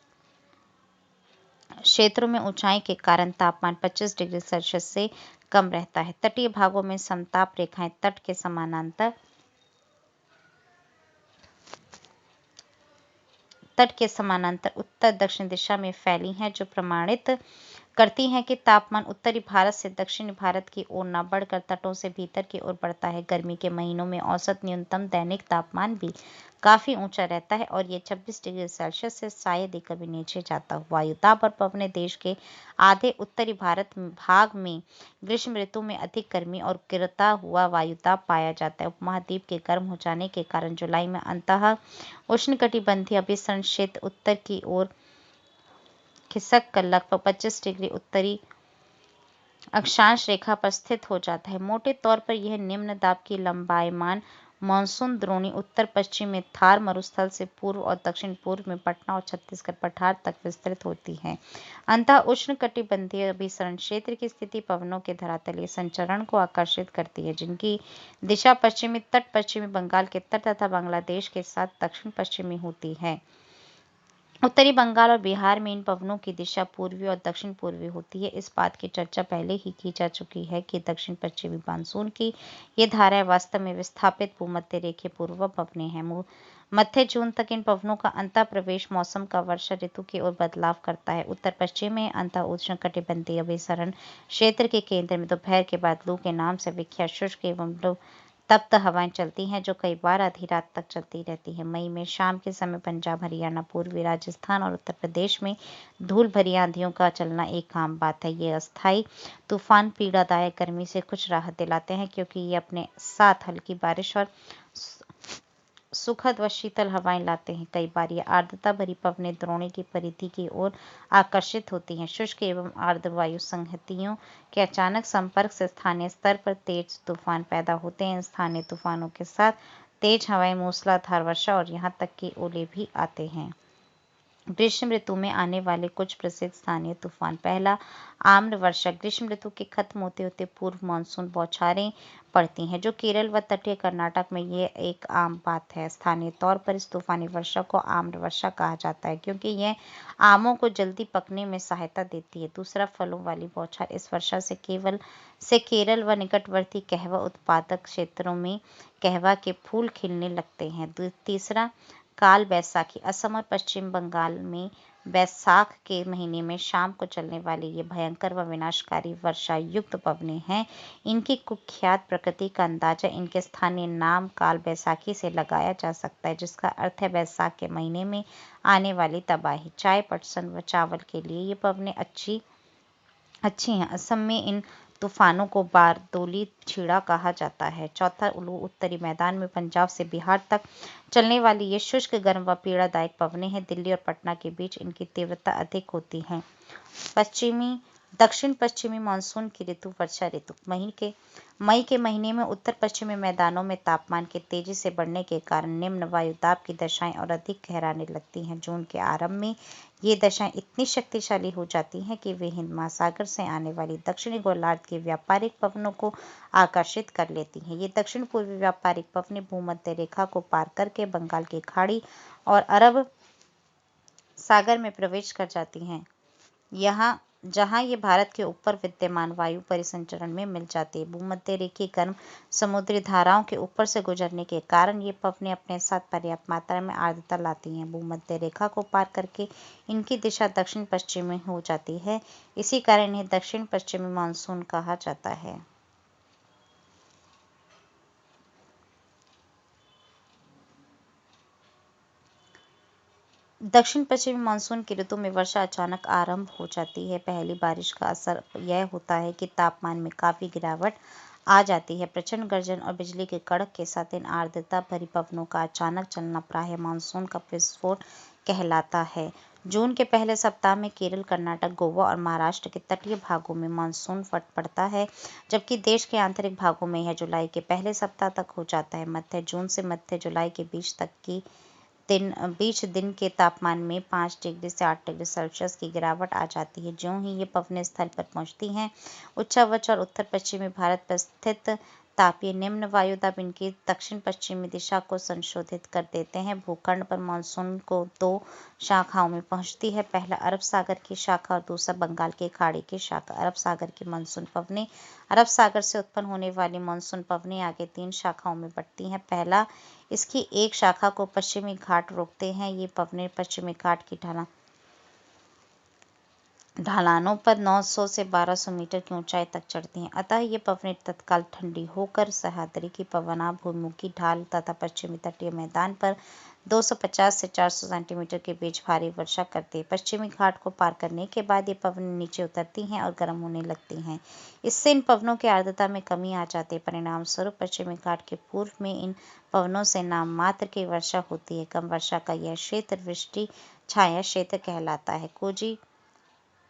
क्षेत्रों में ऊंचाई के कारण तापमान 25 डिग्री सेल्सियस से कम रहता है। तटीय भागों में समताप रेखाएं तट के समानांतर उत्तर दक्षिण दिशा में फैली हैं, जो प्रमाणित करती हैं कि तापमान उत्तरी भारत से दक्षिणी भारत की ओर न बढ़कर तटों से भीतर की ओर बढ़ता है। गर्मी के महीनों में औसत न्यूनतम दैनिक तापमान भी काफी ऊंचा रहता है और ये 26 डिग्री सेल्सियस से शायद ही कभी नीचे जाता हो। वायुताप और पवनें देश के आधे उत्तरी भाग में ग्रीष्म ऋतु में अधिक गर्मी और गिरता हुआ वायुताप पाया जाता है। उपमहाद्वीप के गर्म हो जाने के कारण जुलाई में अंतः उष्णकटिबंधीय अभिसरण क्षेत्र उत्तर की ओर खिसक कर लगभग 25 डिग्री उत्तरी अक्षांश रेखा पर स्थित हो जाता है। मोटे तौर पर यह निम्न दाब की लंबायमान मानसून द्रोणी उत्तर पश्चिम में थार मरुस्थल से पूर्व और दक्षिण पूर्व में पटना और छत्तीसगढ़ पठार तक विस्तृत होती है। अंतः उष्णकटिबंधीय अभिसरण क्षेत्र की स्थिति पवनों के धरातलीय संचरण को आकर्षित करती है, जिनकी दिशा पश्चिमी तट, पश्चिमी बंगाल के तट तथा बांग्लादेश के साथ दक्षिण पश्चिमी होती है। उत्तरी बंगाल और बिहार में इन पवनों की दिशा पूर्वी और दक्षिण पूर्वी होती है। इस बात की चर्चा पहले ही की जा चुकी है कि दक्षिण पश्चिमी मानसून की ये धाराएं वास्तव में विस्थापित भूमध्य रेखा पूर्व पवनें हैं। मध्य जून तक इन पवनों का अंतः प्रवेश मौसम का वर्षा ऋतु की ओर बदलाव करता है। उत्तर पश्चिम में अंतः उष्णकटिबंधीय अभिसरण क्षेत्र के केंद्र में दोपहर के बाद लू के नाम से विख्यात शुष्क एवं तप्त हवाएं चलती हैं, जो कई बार आधी रात तक चलती रहती है। मई में शाम के समय पंजाब, हरियाणा, पूर्वी राजस्थान और उत्तर प्रदेश में धूल भरी आंधियों का चलना एक आम बात है। ये अस्थायी तूफान पीड़ादायक गर्मी से कुछ राहत दिलाते हैं, क्योंकि ये अपने साथ हल्की बारिश और सुखद व शीतल हवाएं लाते हैं। कई बार ये आर्द्रता भरी पवनें द्रोणी की परिधि की ओर आकर्षित होती हैं। शुष्क एवं आर्द्र वायु संहतियों के अचानक संपर्क से स्थानीय स्तर पर तेज तूफान पैदा होते हैं। स्थानीय तूफानों के साथ तेज हवाएं, मूसलाधार वर्षा और यहाँ तक कि ओले भी आते हैं। ग्रीष्म ऋतु में आने वाले कुछ प्रसिद्ध स्थानीय तूफान। पहला, आम्र वर्षा। ग्रीष्म ऋतु के खत्म होते होते पूर्व मानसून बौछारें पड़ती हैं, जो केरल व तटीय कर्नाटक में ये एक आम बात है। स्थानीय तौर पर इस तूफानी वर्षा को आम्र वर्षा कहा जाता है, क्योंकि यह आमों को जल्दी पकने में सहायता देती है। दूसरा, फलों वाली बौछार। इस वर्षा से केरल व निकटवर्ती कहवा उत्पादक क्षेत्रों में कहवा के फूल खिलने लगते हैं। तीसरा, काल बैसाखी। असम और पश्चिम बंगाल में बैसाख के महीने में शाम को चलने वाली ये भयंकर व विनाशकारी वर्षा युक्त पवनें हैं। इनकी कुख्यात प्रकृति का अंदाजा इनके स्थानीय नाम काल बैसाखी से लगाया जा सकता है, जिसका अर्थ है बैसाख के महीने में आने वाली तबाही। चाय, पटसन व चावल के लिए ये पवनें अच्छी हैं। असम में इन तूफानों को बारदोली छीड़ा कहा जाता है। चौथा, उलू। उत्तरी मैदान में पंजाब से बिहार तक चलने वाली ये शुष्क, गर्म व पीड़ादायक पवनें हैं। दिल्ली और पटना के बीच इनकी तीव्रता अधिक होती है। दक्षिण पश्चिमी मानसून की ऋतु वर्षा ऋतु। मई के महीने में उत्तर पश्चिमी मैदानों में तापमान के तेजी से बढ़ने के कारण निम्न वायुदाब की दशाएं और अधिक गहराने लगती हैं। जून के आरंभ में ये दशाएं इतनी शक्तिशाली हो जाती हैं कि वे हिंद महासागर से आने वाली दक्षिणी गोलार्ध के व्यापारिक पवनों को आकर्षित कर लेती हैं। ये दक्षिण पूर्वी व्यापारिक पवनें भूमध्य रेखा को पार करके बंगाल की खाड़ी और अरब सागर में प्रवेश कर जाती हैं, जहां ये भारत के ऊपर विद्यमान वायु परिसंचरण में मिल जाती है। भूमध्य रेखीय गर्म समुद्री धाराओं के ऊपर से गुजरने के कारण ये पवनें अपने साथ पर्याप्त मात्रा में आर्द्रता लाती हैं। भूमध्य रेखा को पार करके इनकी दिशा दक्षिण पश्चिमी हो जाती है। इसी कारण इन्हें दक्षिण पश्चिमी मानसून कहा जाता है। दक्षिण पश्चिमी मानसून की ऋतु में वर्षा अचानक आरंभ हो जाती है। पहली बारिश का असर यह होता है कि तापमान में काफी गिरावट आ जाती है। प्रचंड गर्जन और बिजली के कड़क के साथ इन आर्द्रता भरी पवनों का अचानक चलना प्रायः मानसून का विस्फोट कहलाता है। जून के पहले सप्ताह में केरल, कर्नाटक, गोवा और महाराष्ट्र के तटीय भागों में मानसून फट पड़ता है, जबकि देश के आंतरिक भागों में यह जुलाई के पहले सप्ताह तक हो जाता है। मध्य जून से मध्य जुलाई के बीच दिन के तापमान में 5 डिग्री से 8 डिग्री सेल्सियस की गिरावट आ जाती है। ज्यों ही ये पवनें स्थल पर पहुंचती हैं, उच्चावच और उत्तर पश्चिमी भारत पर स्थित तापीय निम्न वायुदाब इनकी दक्षिण पश्चिमी दिशा को संशोधित कर देते हैं। भूखंड पर मानसून को 2 शाखाओं में पहुंचती है, पहला अरब सागर की शाखा और दूसरा बंगाल की खाड़ी की शाखा। अरब सागर की मानसून पवनें अरब सागर से उत्पन्न होने वाली मानसून पवनें आगे 3 शाखाओं में बढ़ती हैं। पहला, इसकी एक शाखा को पश्चिमी घाट रोकते हैं। ये पवनें पश्चिमी घाट की ढलानों पर 900 से 1200 मीटर की ऊंचाई तक चढ़ती हैं। अतः ये पवनें तत्काल ठंडी होकर सह्याद्री की पवनाभिमुखी ढाल तथा पश्चिमी तटीय मैदान पर 250 से 400 सेंटीमीटर के बीच भारी वर्षा करती है। पश्चिमी घाट को पार करने के बाद ये पवनें नीचे उतरती हैं और गर्म होने लगती हैं। इससे इन पवनों की आर्द्रता में कमी आ जाती है। परिणाम स्वरूप पश्चिमी घाट के पूर्व में इन पवनों से नाम मात्र की वर्षा होती है। कम वर्षा का यह क्षेत्र वृष्टि छाया क्षेत्र कहलाता है।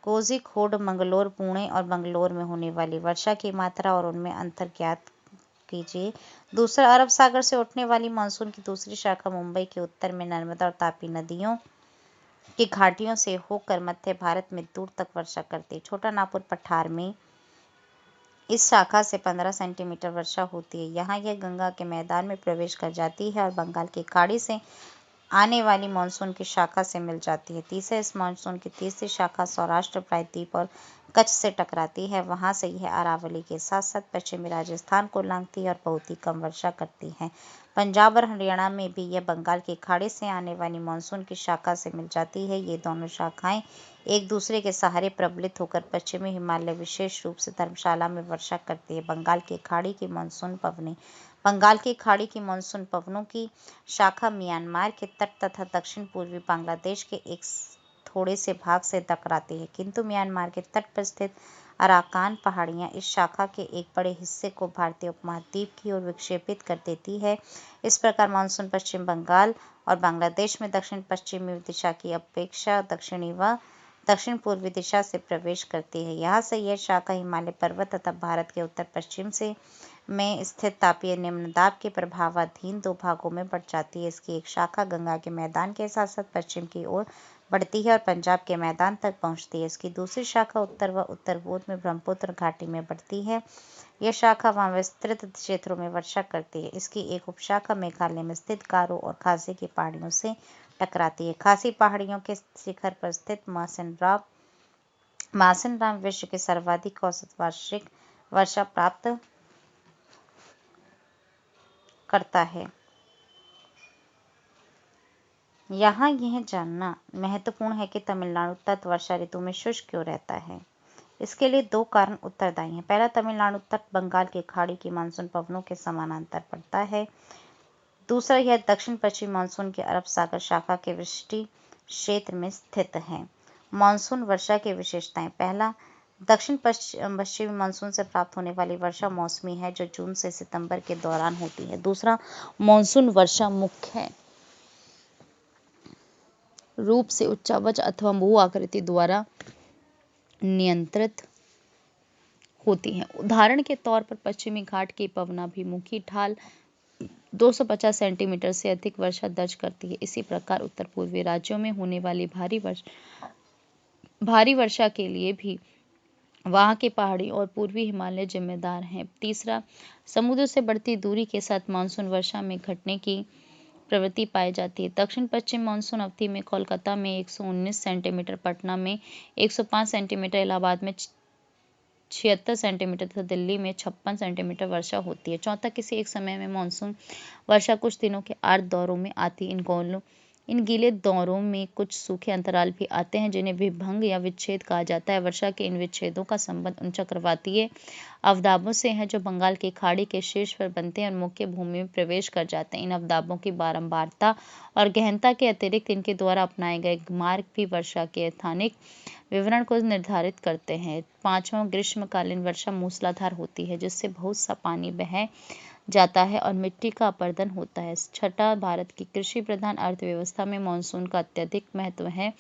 कोझिकोड, मंगलोर, पुणे और बंगलोर में होने वाली वर्षा की मात्रा और उनमें अंतर ज्ञात कीजिए। दूसरा, अरब सागर से उठने वाली मानसून की दूसरी शाखा मुंबई के उत्तर में नर्मदा और तापी नदियों की घाटियों से होकर मध्य भारत में दूर तक वर्षा करती है। छोटा नागपुर पठार में इस शाखा से 15 सेंटीमीटर वर्षा होती है। यहाँ यह गंगा के मैदान में प्रवेश कर जाती है और बंगाल की खाड़ी से आने वाली मानसून की शाखा से मिल जाती है। तीसरा, इस मानसून की तीसरी शाखा सौराष्ट्र, प्रायद्वीप और कच्छ से टकराती है। वहां से यह अरावली के साथ साथ पश्चिमी राजस्थान को लांघती है और बहुत ही कम वर्षा करती है। पंजाब और हरियाणा में भी यह बंगाल की खाड़ी से आने वाली मानसून की शाखा से मिल जाती है। ये दोनों शाखाएं एक दूसरे के सहारे प्रबलित होकर पश्चिमी हिमालय, विशेष रूप से धर्मशाला में वर्षा करती है। बंगाल की खाड़ी की मानसून पवनों की शाखा म्यांमार के तट तथा दक्षिण पूर्वी बांग्लादेश के एक थोड़े से भाग से टकराती है, किंतु म्यांमार के तट पर स्थित अराकान पहाड़ियां इस शाखा के एक बड़े हिस्से को भारतीय उपमहाद्वीप की ओर विक्षेपित कर देती है। इस प्रकार मानसून पश्चिम बंगाल और बांग्लादेश में दक्षिण पश्चिमी दिशा की अपेक्षा दक्षिणी व दक्षिण पूर्वी दिशा से प्रवेश करती है। यहाँ से यह शाखा हिमालय पर्वत तथा भारत के उत्तर पश्चिम में स्थित तापीय निम्न दाब के प्रभावाधीन 2 भागों में बढ़ जाती है। इसकी एक शाखा गंगा के मैदान के साथ साथ पश्चिम की ओर बढ़ती है और पंजाब के मैदान तक पहुंचती है। इसकी दूसरी शाखा उत्तर व उत्तर पूर्व में ब्रह्मपुत्र घाटी में बढ़ती है। यह शाखा वहां विस्तृत क्षेत्रों में वर्षा करती है। इसकी एक उपशाखा मेघालय में स्थित गारो और खासी की पहाड़ियों से टकराती है। खासी पहाड़ियों के शिखर पर स्थित मासिनराम विश्व के सर्वाधिक औसत वार्षिक वर्षा प्राप्त करता है। यहाँ यह जानना महत्वपूर्ण है कि तमिलनाडु तट वर्षा ऋतु में शुष्क क्यों रहता है। इसके लिए 2 कारण उत्तरदायी हैं। पहला, तमिलनाडु तट बंगाल की खाड़ी की मानसून पवनों के समानांतर पड़ता है। दूसरा, यह दक्षिण पश्चिमी मानसून की अरब सागर शाखा के वृष्टि क्षेत्र में स्थित है। मानसून वर्षा की विशेषताएं। पहला, दक्षिण पश्चिमी मानसून से प्राप्त होने वाली वर्षा मौसमी है, जो जून से सितंबर के दौरान होती है। दूसरा, मानसून वर्षा मुख्य रूप से उच्चावच अथवा भू आकृति द्वारा नियंत्रित होती है। उदाहरण के तौर पर पश्चिमी घाट की पवनाभिमुखी ढाल 250 सेंटीमीटर से अधिक वर्षा दर्ज करती है। इसी प्रकार उत्तर पूर्वी राज्यों में होने वाली भारी वर्षा के लिए भी वहां की पहाड़ी और पूर्वी हिमालय जिम्मेदार हैं। तीसरा, समुद्र से बढ़ती दूरी के साथ मानसून वर्षा में घटने की प्रवृत्ति पाई जाती है। दक्षिण पश्चिम मानसून अवधि में कोलकाता में 119 सेंटीमीटर, पटना में 105 सेंटीमीटर, इलाहाबाद में 76 सेंटीमीटर तथा दिल्ली में 56 सेंटीमीटर वर्षा होती है। चौथा, किसी एक समय में मानसून वर्षा कुछ दिनों के आर्द्र दौरों में आती इन गीले दौरों में कुछ सूखे अंतराल भी आते हैं जिन्हें विभंग या विच्छेद कहा जाता है। वर्षा के इन विच्छेदों का संबंध उन चक्रवातीय अवदाबों से है जो बंगाल की खाड़ी के शीर्ष पर बनते हैं और मुख्य भूमि में प्रवेश कर जाते हैं। इन अवदाबों की बारंबारता और गहनता के अतिरिक्त इनके द्वारा अपनाए गए मार्ग भी वर्षा के स्थानिक विवरण को निर्धारित करते हैं। पांचवा, ग्रीष्मकालीन वर्षा मूसलाधार होती है जिससे बहुत सा पानी बह जाता है और मिट्टी का अपरदन होता है। छठा, भारत की कृषि प्रधान अर्थव्यवस्था में मानसून का अत्यधिक महत्व है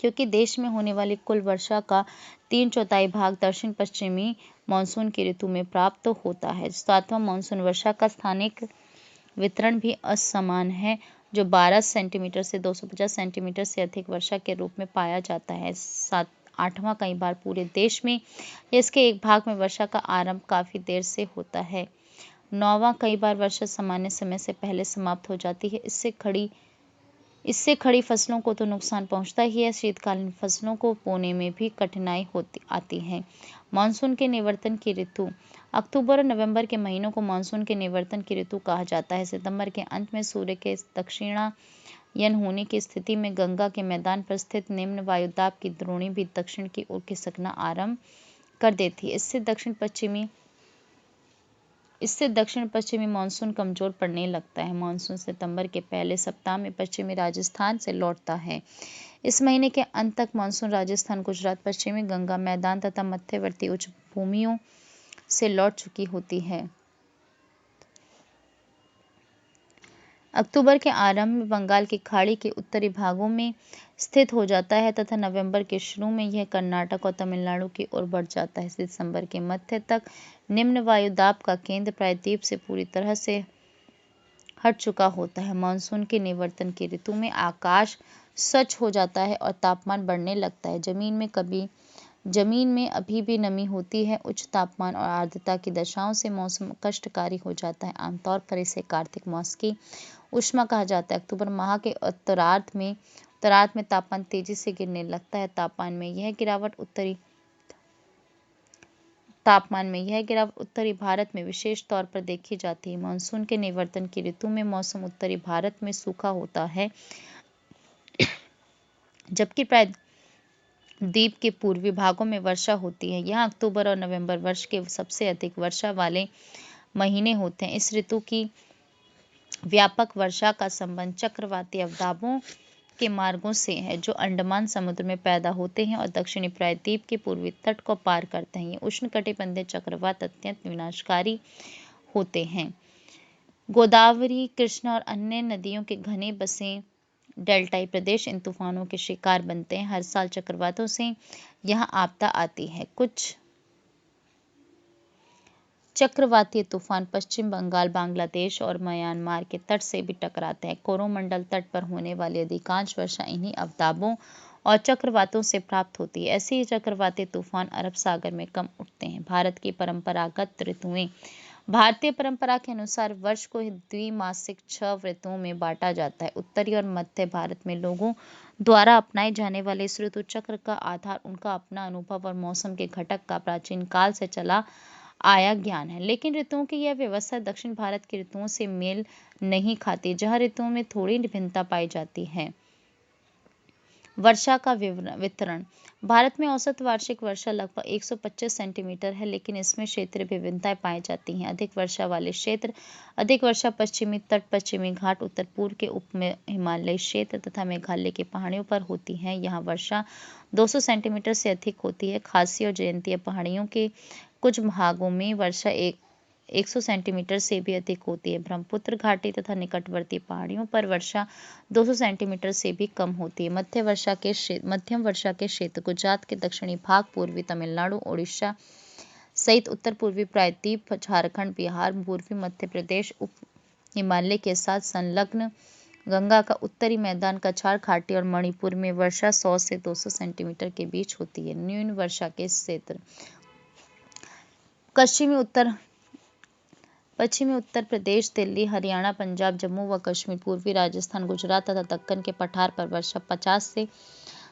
क्योंकि देश में होने वाली कुल वर्षा का 3/4 भाग दक्षिण पश्चिमी मानसून की ऋतु में प्राप्त होता है। सातवां, मानसून वर्षा का स्थानिक वितरण भी असमान है जो 12 सेंटीमीटर से 250 सेंटीमीटर से अधिक वर्षा के रूप में पाया जाता है। आठवां, कई बार पूरे देश में इसके एक भाग में वर्षा का आरंभ काफी देर से होता है। नौवां, कई बार वर्षा सामान्य समय से पहले समाप्त हो जाती है। इससे खड़ी फसलों को तो नुकसान पहुंचता ही है, शीतकालीन फसलों को बोने में भी कठिनाई आती है। मानसून के निवर्तन की ऋतु, अक्टूबर और नवंबर के महीनों को मानसून के निवर्तन की ऋतु कहा जाता है। सितंबर के अंत में सूर्य के दक्षिणायन होने की स्थिति में गंगा के मैदान पर स्थित निम्न वायुदाब की द्रोणी भी दक्षिण की ओर खिसकना आरंभ कर देती है। इससे दक्षिण पश्चिमी मानसून कमजोर पड़ने लगता है। मानसून सितंबर के पहले सप्ताह में पश्चिमी राजस्थान से लौटता है। इस महीने के अंत तक मानसून राजस्थान, गुजरात, पश्चिमी गंगा मैदान तथा मध्यवर्ती उच्च भूमियों से लौट चुकी होती है। अक्टूबर के आरंभ में बंगाल की खाड़ी के उत्तरी भागों में स्थित हो जाता है तथा नवंबर के शुरू में यह कर्नाटक और तमिलनाडु की ओर बढ़ जाता है। दिसंबर के मध्य तक निम्न वायुदाब का केंद्र प्रायद्वीप से पूरी तरह से हट चुका होता है। मानसून के निवर्तन की ऋतु में आकाश स्वच्छ हो जाता है और तापमान बढ़ने लगता है। जमीन में अभी भी नमी होती है। उच्च तापमान और आर्द्रता की दशाओं से मौसम कष्टकारी हो जाता है। आमतौर पर इसे कार्तिक मास की उष्मा कहा जाता है। अक्टूबर माह के उत्तरार्ध में तापमान तेजी से गिरने लगता है। तापमान में यह गिरावट उत्तरी भारत में विशेष तौर पर देखी जाती है। मानसून के निवर्तन की ऋतु में मौसम उत्तरी भारत में सूखा होता है जबकि प्रायद्वीप के पूर्वी भागों में वर्षा होती है। यहाँ अक्टूबर और नवंबर वर्ष के सबसे अधिक वर्षा वाले महीने होते हैं। इस ऋतु की व्यापक वर्षा का संबंध चक्रवाती अवदाबों के मार्गों से है जो अंडमान समुद्र में पैदा होते हैं और दक्षिणी प्रायद्वीप के पूर्वी तट को पार करते हैं। ये उष्णकटिबंधीय चक्रवात अत्यंत विनाशकारी होते हैं। गोदावरी, कृष्णा और अन्य नदियों के घने बसे डेल्टाई प्रदेश इन तूफानों के शिकार बनते हैं। हर साल चक्रवातों से यहाँ आपदा आती है। कुछ चक्रवातीय तूफान पश्चिम बंगाल, बांग्लादेश और म्यांमार के तट से भी टकराते हैं। कोरोमंडल तट पर होने वाली अधिकांश वर्षा इन्हीं अवदाबों और चक्रवातों से प्राप्त होती है। ऐसे ही चक्रवाती तूफान अरब सागर में कम उठते हैं। भारत की परंपरागत ऋतुएं, भारतीय परंपरा के अनुसार वर्ष को द्विमासिक 6 ऋतुओं में बांटा जाता है। उत्तरी और मध्य भारत में लोगों द्वारा अपनाए जाने वाले इस ऋतु चक्र का आधार उनका अपना अनुभव और मौसम के घटक का प्राचीन काल से चला आया ज्ञान है। लेकिन ऋतुओं की यह व्यवस्था दक्षिण भारत की ऋतुओं से मेल नहीं खाती, जहाँ ऋतुओं में थोड़ी भिन्नता पाई जाती है। वर्षा का वितरण, भारत में औसत वार्षिक वर्षा लगभग 125 सेंटीमीटर है, लेकिन इसमें क्षेत्रीय विभिन्नताएं पाई जाती हैं। अधिक वर्षा वाले क्षेत्र, अधिक वर्षा पश्चिमी तट, पश्चिमी घाट, उत्तर पूर्व के उप हिमालयी क्षेत्र तथा मेघालय की पहाड़ियों पर होती है। यहाँ वर्षा 200 सेंटीमीटर से अधिक होती है। खासी और जयंतिया पहाड़ियों के कुछ भागों में वर्षा 100 सेंटीमीटर से भी अधिक होती है। ब्रह्मपुत्र घाटी तथा निकटवर्ती पहाड़ियों पर वर्षा 200 सेंटीमीटर से भी कम होती है। मध्यम वर्षा के क्षेत्र गुजरात के दक्षिणी भाग, पूर्वी तमिलनाडु, उड़ीसा सहित उत्तर पूर्वी प्रायद्वीप, झारखंड, बिहार, पूर्वी मध्य प्रदेश, उप हिमालय के साथ संलग्न गंगा का उत्तरी मैदान, कछार घाटी और मणिपुर में वर्षा 100 से 200 सेंटीमीटर के बीच होती है। न्यून वर्षा के क्षेत्र, पश्चिमी उत्तर प्रदेश, दिल्ली, हरियाणा, पंजाब, जम्मू व कश्मीर, पूर्वी राजस्थान, गुजरात तथा दक्कन के पठार पर वर्षा 50 से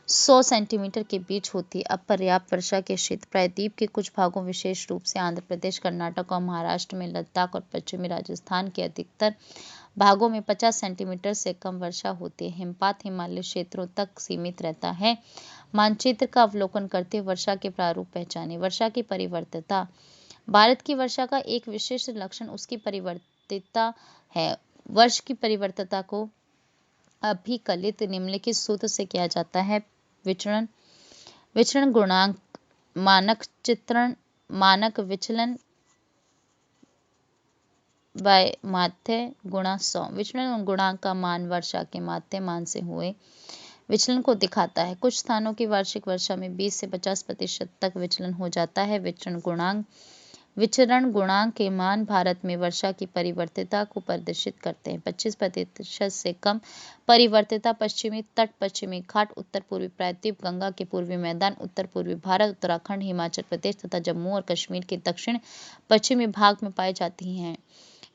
100 सेंटीमीटर के बीच होती है। अपर्याप्त वर्षा के क्षेत्र, प्रायद्वीप के कुछ भागों, विशेष रूप से आंध्र प्रदेश, कर्नाटक और महाराष्ट्र में, लद्दाख और पश्चिमी राजस्थान के अधिकतर भागों में 50 सेंटीमीटर से कम वर्षा होती है। हिमपात हिमालय क्षेत्रों तक सीमित रहता है। मानचित्र का अवलोकन करते हुए वर्षा के प्रारूप पहचानें। वर्षा की परिवर्तितता। भारत की वर्षा का एक विशिष्ट लक्षण उसकी परिवर्तितता है। वर्ष की परिवर्तितता को अभिकलित निम्नलिखित सूत्र से किया जाता है। विचरण गुणांक, मानक विचलन बाय माध्य गुणा 100। विचलन गुणांक का मान वर्षा के माध्य मान से हुए विचलन को दिखाता है। कुछ स्थानों की वार्षिक वर्षा में 20 से 50% तक विचलन हो जाता है। विचरण गुणांक के मान भारत में वर्षा की परिवर्तितता को प्रदर्शित करते हैं। 25% से कम परिवर्तितता पश्चिमी तट, पश्चिमी घाट, उत्तर पूर्वी प्रायद्वीप, गंगा के पूर्वी मैदान, उत्तर पूर्वी भारत, उत्तराखंड, हिमाचल प्रदेश तथा जम्मू और कश्मीर के दक्षिण पश्चिमी भाग में पाई जाती हैं।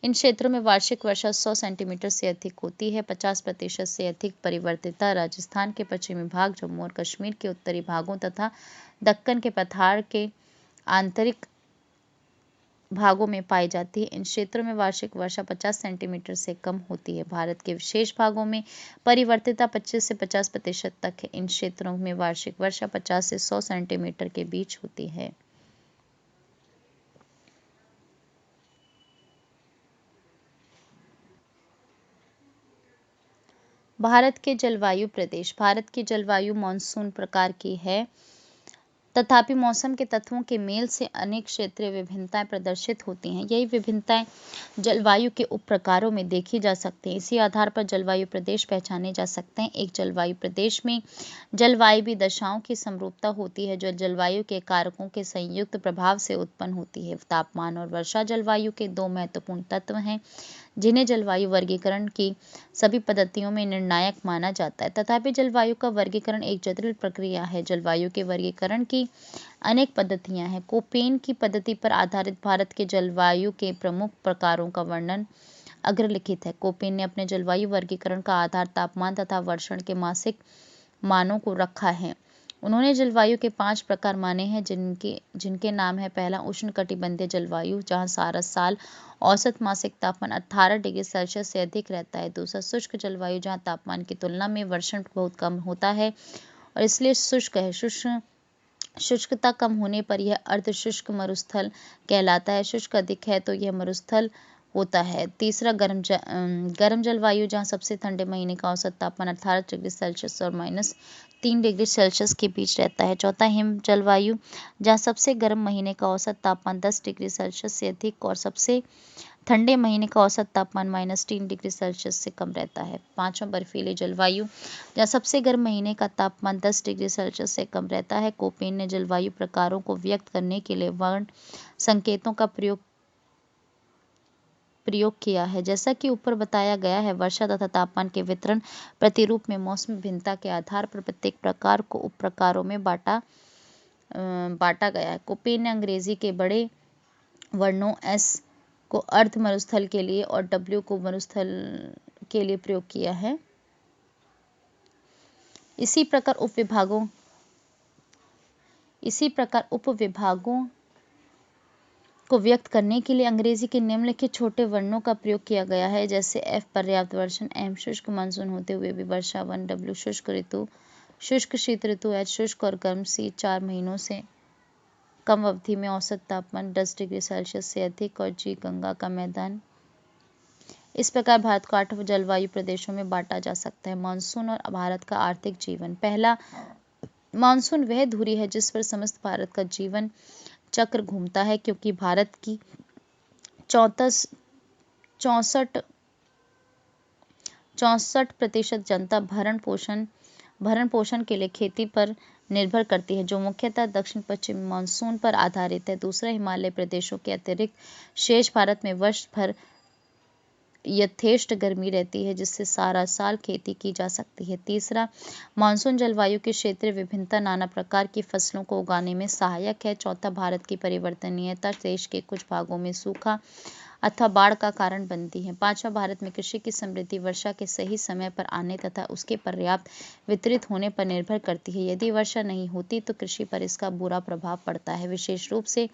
इन क्षेत्रों में वार्षिक वर्षा 100 सेंटीमीटर से अधिक होती है। 50% से अधिक परिवर्तितता राजस्थान के पश्चिमी भाग, जम्मू और कश्मीर के उत्तरी भागों तथा दक्कन के पठार के आंतरिक भागों में पाई जाती है। इन क्षेत्रों में वार्षिक वर्षा 50 सेंटीमीटर से कम होती है। भारत के शेष भागों में परिवर्तितता 25 से 50% तक है। इन क्षेत्रों में वार्षिक वर्षा 50 से 100 सेंटीमीटर के बीच होती है। भारत के जलवायु प्रदेश। भारत की जलवायु मानसून प्रकार की है, तथापि मौसम के तत्वों के मेल से अनेक क्षेत्रीय विभिन्नताएं प्रदर्शित होती हैं। यही विभिन्नताएं जलवायु के उप प्रकारों में देखी जा सकती हैं। इसी आधार पर जलवायु प्रदेश पहचाने जा सकते हैं। एक जलवायु प्रदेश में जलवायु दशाओं की समरूपता होती है, जो जलवायु के कारकों के संयुक्त प्रभाव से उत्पन्न होती है। तापमान और वर्षा जलवायु के दो महत्वपूर्ण तत्व हैं, जिन्हें जलवायु वर्गीकरण की सभी पद्धतियों में निर्णायक माना जाता है। तथापि जलवायु का वर्गीकरण एक जटिल प्रक्रिया है। जलवायु के वर्गीकरण की अनेक पद्धतियां हैं। कोपेन की पद्धति पर आधारित भारत के जलवायु के प्रमुख प्रकारों का वर्णन अग्रलिखित है। कोपेन ने अपने जलवायु वर्गीकरण का आधार तापमान तथा वर्षण के मासिक मानों को रखा है। उन्होंने जलवायु के 5 प्रकार माने हैं, जिनके नाम है। पहला, उष्णकटिबंधीय जलवायु, जहां सारा साल औसत मासिक तापमान 18 डिग्री सेल्सियस से अधिक रहता है। दूसरा, शुष्क जलवायु, जहां तापमान की तुलना में वर्षण बहुत कम होता है और इसलिए शुष्क है। शुष्कता कम होने पर यह अर्ध शुष्क मरुस्थल कहलाता है। शुष्क अधिक है तो यह मरुस्थल होता है। तीसरा, गर्म जलवायु, जहाँ सबसे ठंडे महीने का औसत तापमान 18 डिग्री सेल्सियस और -3 डिग्री सेल्सियस के बीच रहता है। चौथा, हिम जलवायु, जहाँ सबसे गर्म महीने का औसत तापमान 10 डिग्री सेल्सियस से अधिक और सबसे ठंडे महीने का औसत तापमान -3 डिग्री सेल्सियस से कम रहता है। पांचवा, बर्फीली जलवायु, जहाँ सबसे गर्म महीने का तापमान 10 डिग्री सेल्सियस से कम रहता है। कोपेन ने जलवायु प्रकारों को व्यक्त करने के लिए वर्ण संकेतों का प्रयोग किया है। जैसा कि ऊपर बताया गया है, वर्षा तथा तापमान के वितरण प्रतिरूप में मौसम भिन्नता के आधार पर प्रत्येक प्रकार को उप प्रकारों में बांटा गया है। कोपेन ने अंग्रेजी के बड़े वर्णों S को अर्ध मरुस्थल के लिए और W को मरुस्थल के लिए प्रयोग किया है। इसी प्रकार उपविभागों को व्यक्त करने के लिए अंग्रेजी के निम्नलिखित छोटे वर्णों का प्रयोग किया गया है, जैसे F पर्याप्त वर्षण, M शुष्क मानसून होते हुए भी वर्षा, 1 W शुष्क शीत ऋतु, H शुष्क और गर्म, C 4 महीनों से कम अवधि में औसत तापमान 10 डिग्री सेल्सियस से अधिक और G गंगा का मैदान। इस प्रकार भारत को 8 जलवायु प्रदेशों में बांटा जा सकता है। मानसून और भारत का आर्थिक जीवन। पहला, मानसून वह धुरी है जिस पर समस्त भारत का जीवन चक्र घूमता है। क्योंकि भारत की 64% जनता भरण पोषण के लिए खेती पर निर्भर करती है, जो मुख्यतः दक्षिण पश्चिमी मानसून पर आधारित है। दूसरा, हिमालय प्रदेशों के अतिरिक्त शेष भारत में वर्ष भर यथेष्ट गर्मी रहती है, जिससे सारा साल खेती की जा सकती है। तीसरा, मानसून जलवायु की क्षेत्रीय विभिन्नता नाना प्रकार की फसलों को उगाने में सहायक है। चौथा, भारत की परिवर्तनीयता, देश के कुछ भागों में सूखा अथवा बाढ़ का कारण बनती है। पांचवा, भारत में कृषि की समृद्धि वर्षा के सही समय पर आने तथा उसके पर्याप्त वितरित होने पर निर्भर करती है। यदि वर्षा नहीं होती तो कृषि पर इसका बुरा प्रभाव पड़ता है, विशेष रूप से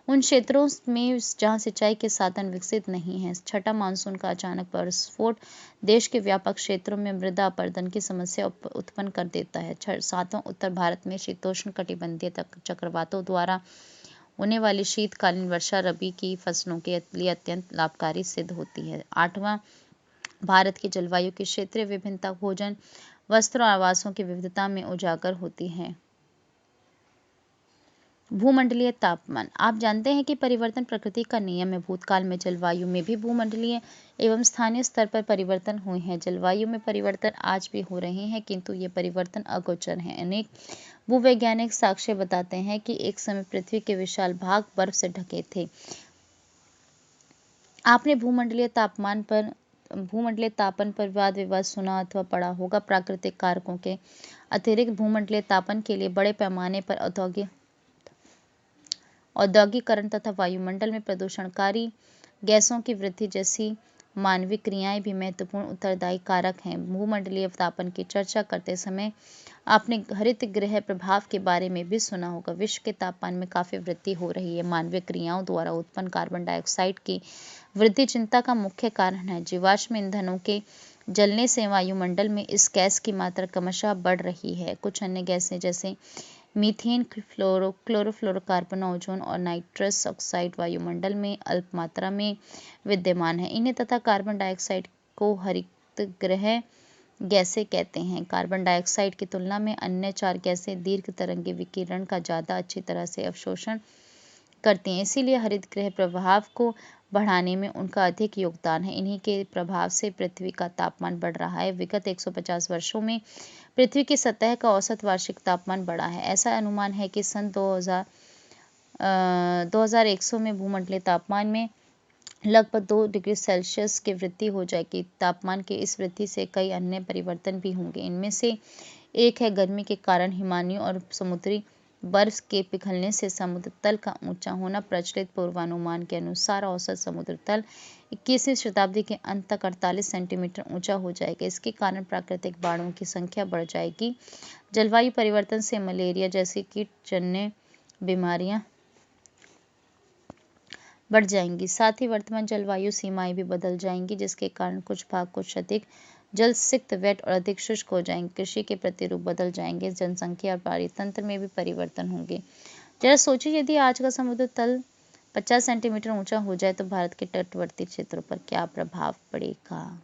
उन क्षेत्रों में जहां सिंचाई के साधन विकसित नहीं हैं। छठा, मानसून का अचानक विस्फोट देश के व्यापक क्षेत्रों में मृदा अपरदन की समस्या उत्पन्न कर देता है। सातवां, उत्तर भारत में शीतोष्ण कटिबंधीय चक्रवातों द्वारा होने वाली शीतकालीन वर्षा रबी की फसलों के लिए अत्यंत लाभकारी सिद्ध होती है। आठवां, भारत की जलवायु की क्षेत्रीय विभिन्नता भोजन, वस्त्र और आवासों की विविधता में उजागर होती है। भूमंडलीय तापमान। आप जानते हैं कि परिवर्तन प्रकृति का नियम है। भूतकाल में जलवायु में भी भूमंडलीय एवं स्थानीय स्तर पर परिवर्तन हुए हैं। जलवायु में परिवर्तन आज भी हो रहे हैं, किंतु ये परिवर्तन अगोचर हैं। अनेक भूवैज्ञानिक साक्ष्य बताते हैं कि एक समय पृथ्वी के विशाल भाग बर्फ से ढके थे। आपने भूमंडलीय तापन पर वाद विवाद सुना अथवा पढ़ा होगा। प्राकृतिक कारकों के अतिरिक्त भूमंडलीय तापन के लिए बड़े पैमाने पर औद्योगिकरण तथा वायुमंडल में प्रदूषणकारी गैसों की वृद्धि जैसी मानवीय क्रियाएं भी महत्वपूर्ण उत्तरदायी कारक हैं। भूमंडलीय तापन की चर्चा करते समय आपने हरित गृह प्रभाव के बारे में भी सुना होगा। विश्व के तापमान में काफी वृद्धि हो रही है। मानवीय क्रियाओं द्वारा उत्पन्न कार्बन डाइऑक्साइड की वृद्धि चिंता का मुख्य कारण है। जीवाश्म ईंधनों के जलने से वायुमंडल में इस गैस की मात्रा क्रमशः बढ़ रही है। कुछ अन्य गैसें जैसे मीथेन, क्लोरोफ्लोरोकार्बन, ओजोन और नाइट्रस ऑक्साइड वायुमंडल में अल्प मात्रा में विद्यमान है। इन्हें तथा कार्बन डाइऑक्साइड को हरित गृह गैसें कहते हैं। कार्बन डाइऑक्साइड की तुलना में अन्य चार गैसें दीर्घ तरंगी विकिरण का ज्यादा अच्छी तरह से अवशोषण करती हैं, इसीलिए हरित गृह प्रभाव को बढ़ाने में उनका अधिक योगदान है। इन्हीं के प्रभाव से पृथ्वी का तापमान बढ़ रहा है। विगत 150 वर्षों में पृथ्वी की सतह का औसत वार्षिक तापमान बढ़ा है। ऐसा अनुमान है कि सन 2100 में भूमंडलीय तापमान में लगभग 2 डिग्री सेल्सियस की वृद्धि हो जाएगी। तापमान की इस वृद्धि से कई अन्य परिवर्तन भी होंगे। इनमें से एक है गर्मी के कारण हिमानियों और समुद्री बर्फ के पिघलने से समुद्र तल का ऊंचा होना। प्रचलित पूर्वानुमान के अनुसार औसत समुद्र तल 21वीं शताब्दी के अंत तक 48 सेंटीमीटर ऊंचा हो जाएगा। इसके कारण प्राकृतिक बाढ़ों की संख्या बढ़ जाएगी। जलवायु परिवर्तन से मलेरिया जैसी कीटजन्य बीमारियां बढ़ जाएंगी। साथ ही वर्तमान जलवायु सीमाएं भी बदल जाएंगी, जिसके कारण कुछ भाग कुछ अधिक जलसिक्त, वेट और अधिक शुष्क हो जाएंगे। कृषि के प्रतिरूप बदल जाएंगे। जनसंख्या और पारितंत्र में भी परिवर्तन होंगे। जरा सोचिए, यदि आज का समुद्र तल 50 सेंटीमीटर ऊंचा हो जाए तो भारत के तटवर्ती क्षेत्रों पर क्या प्रभाव पड़ेगा।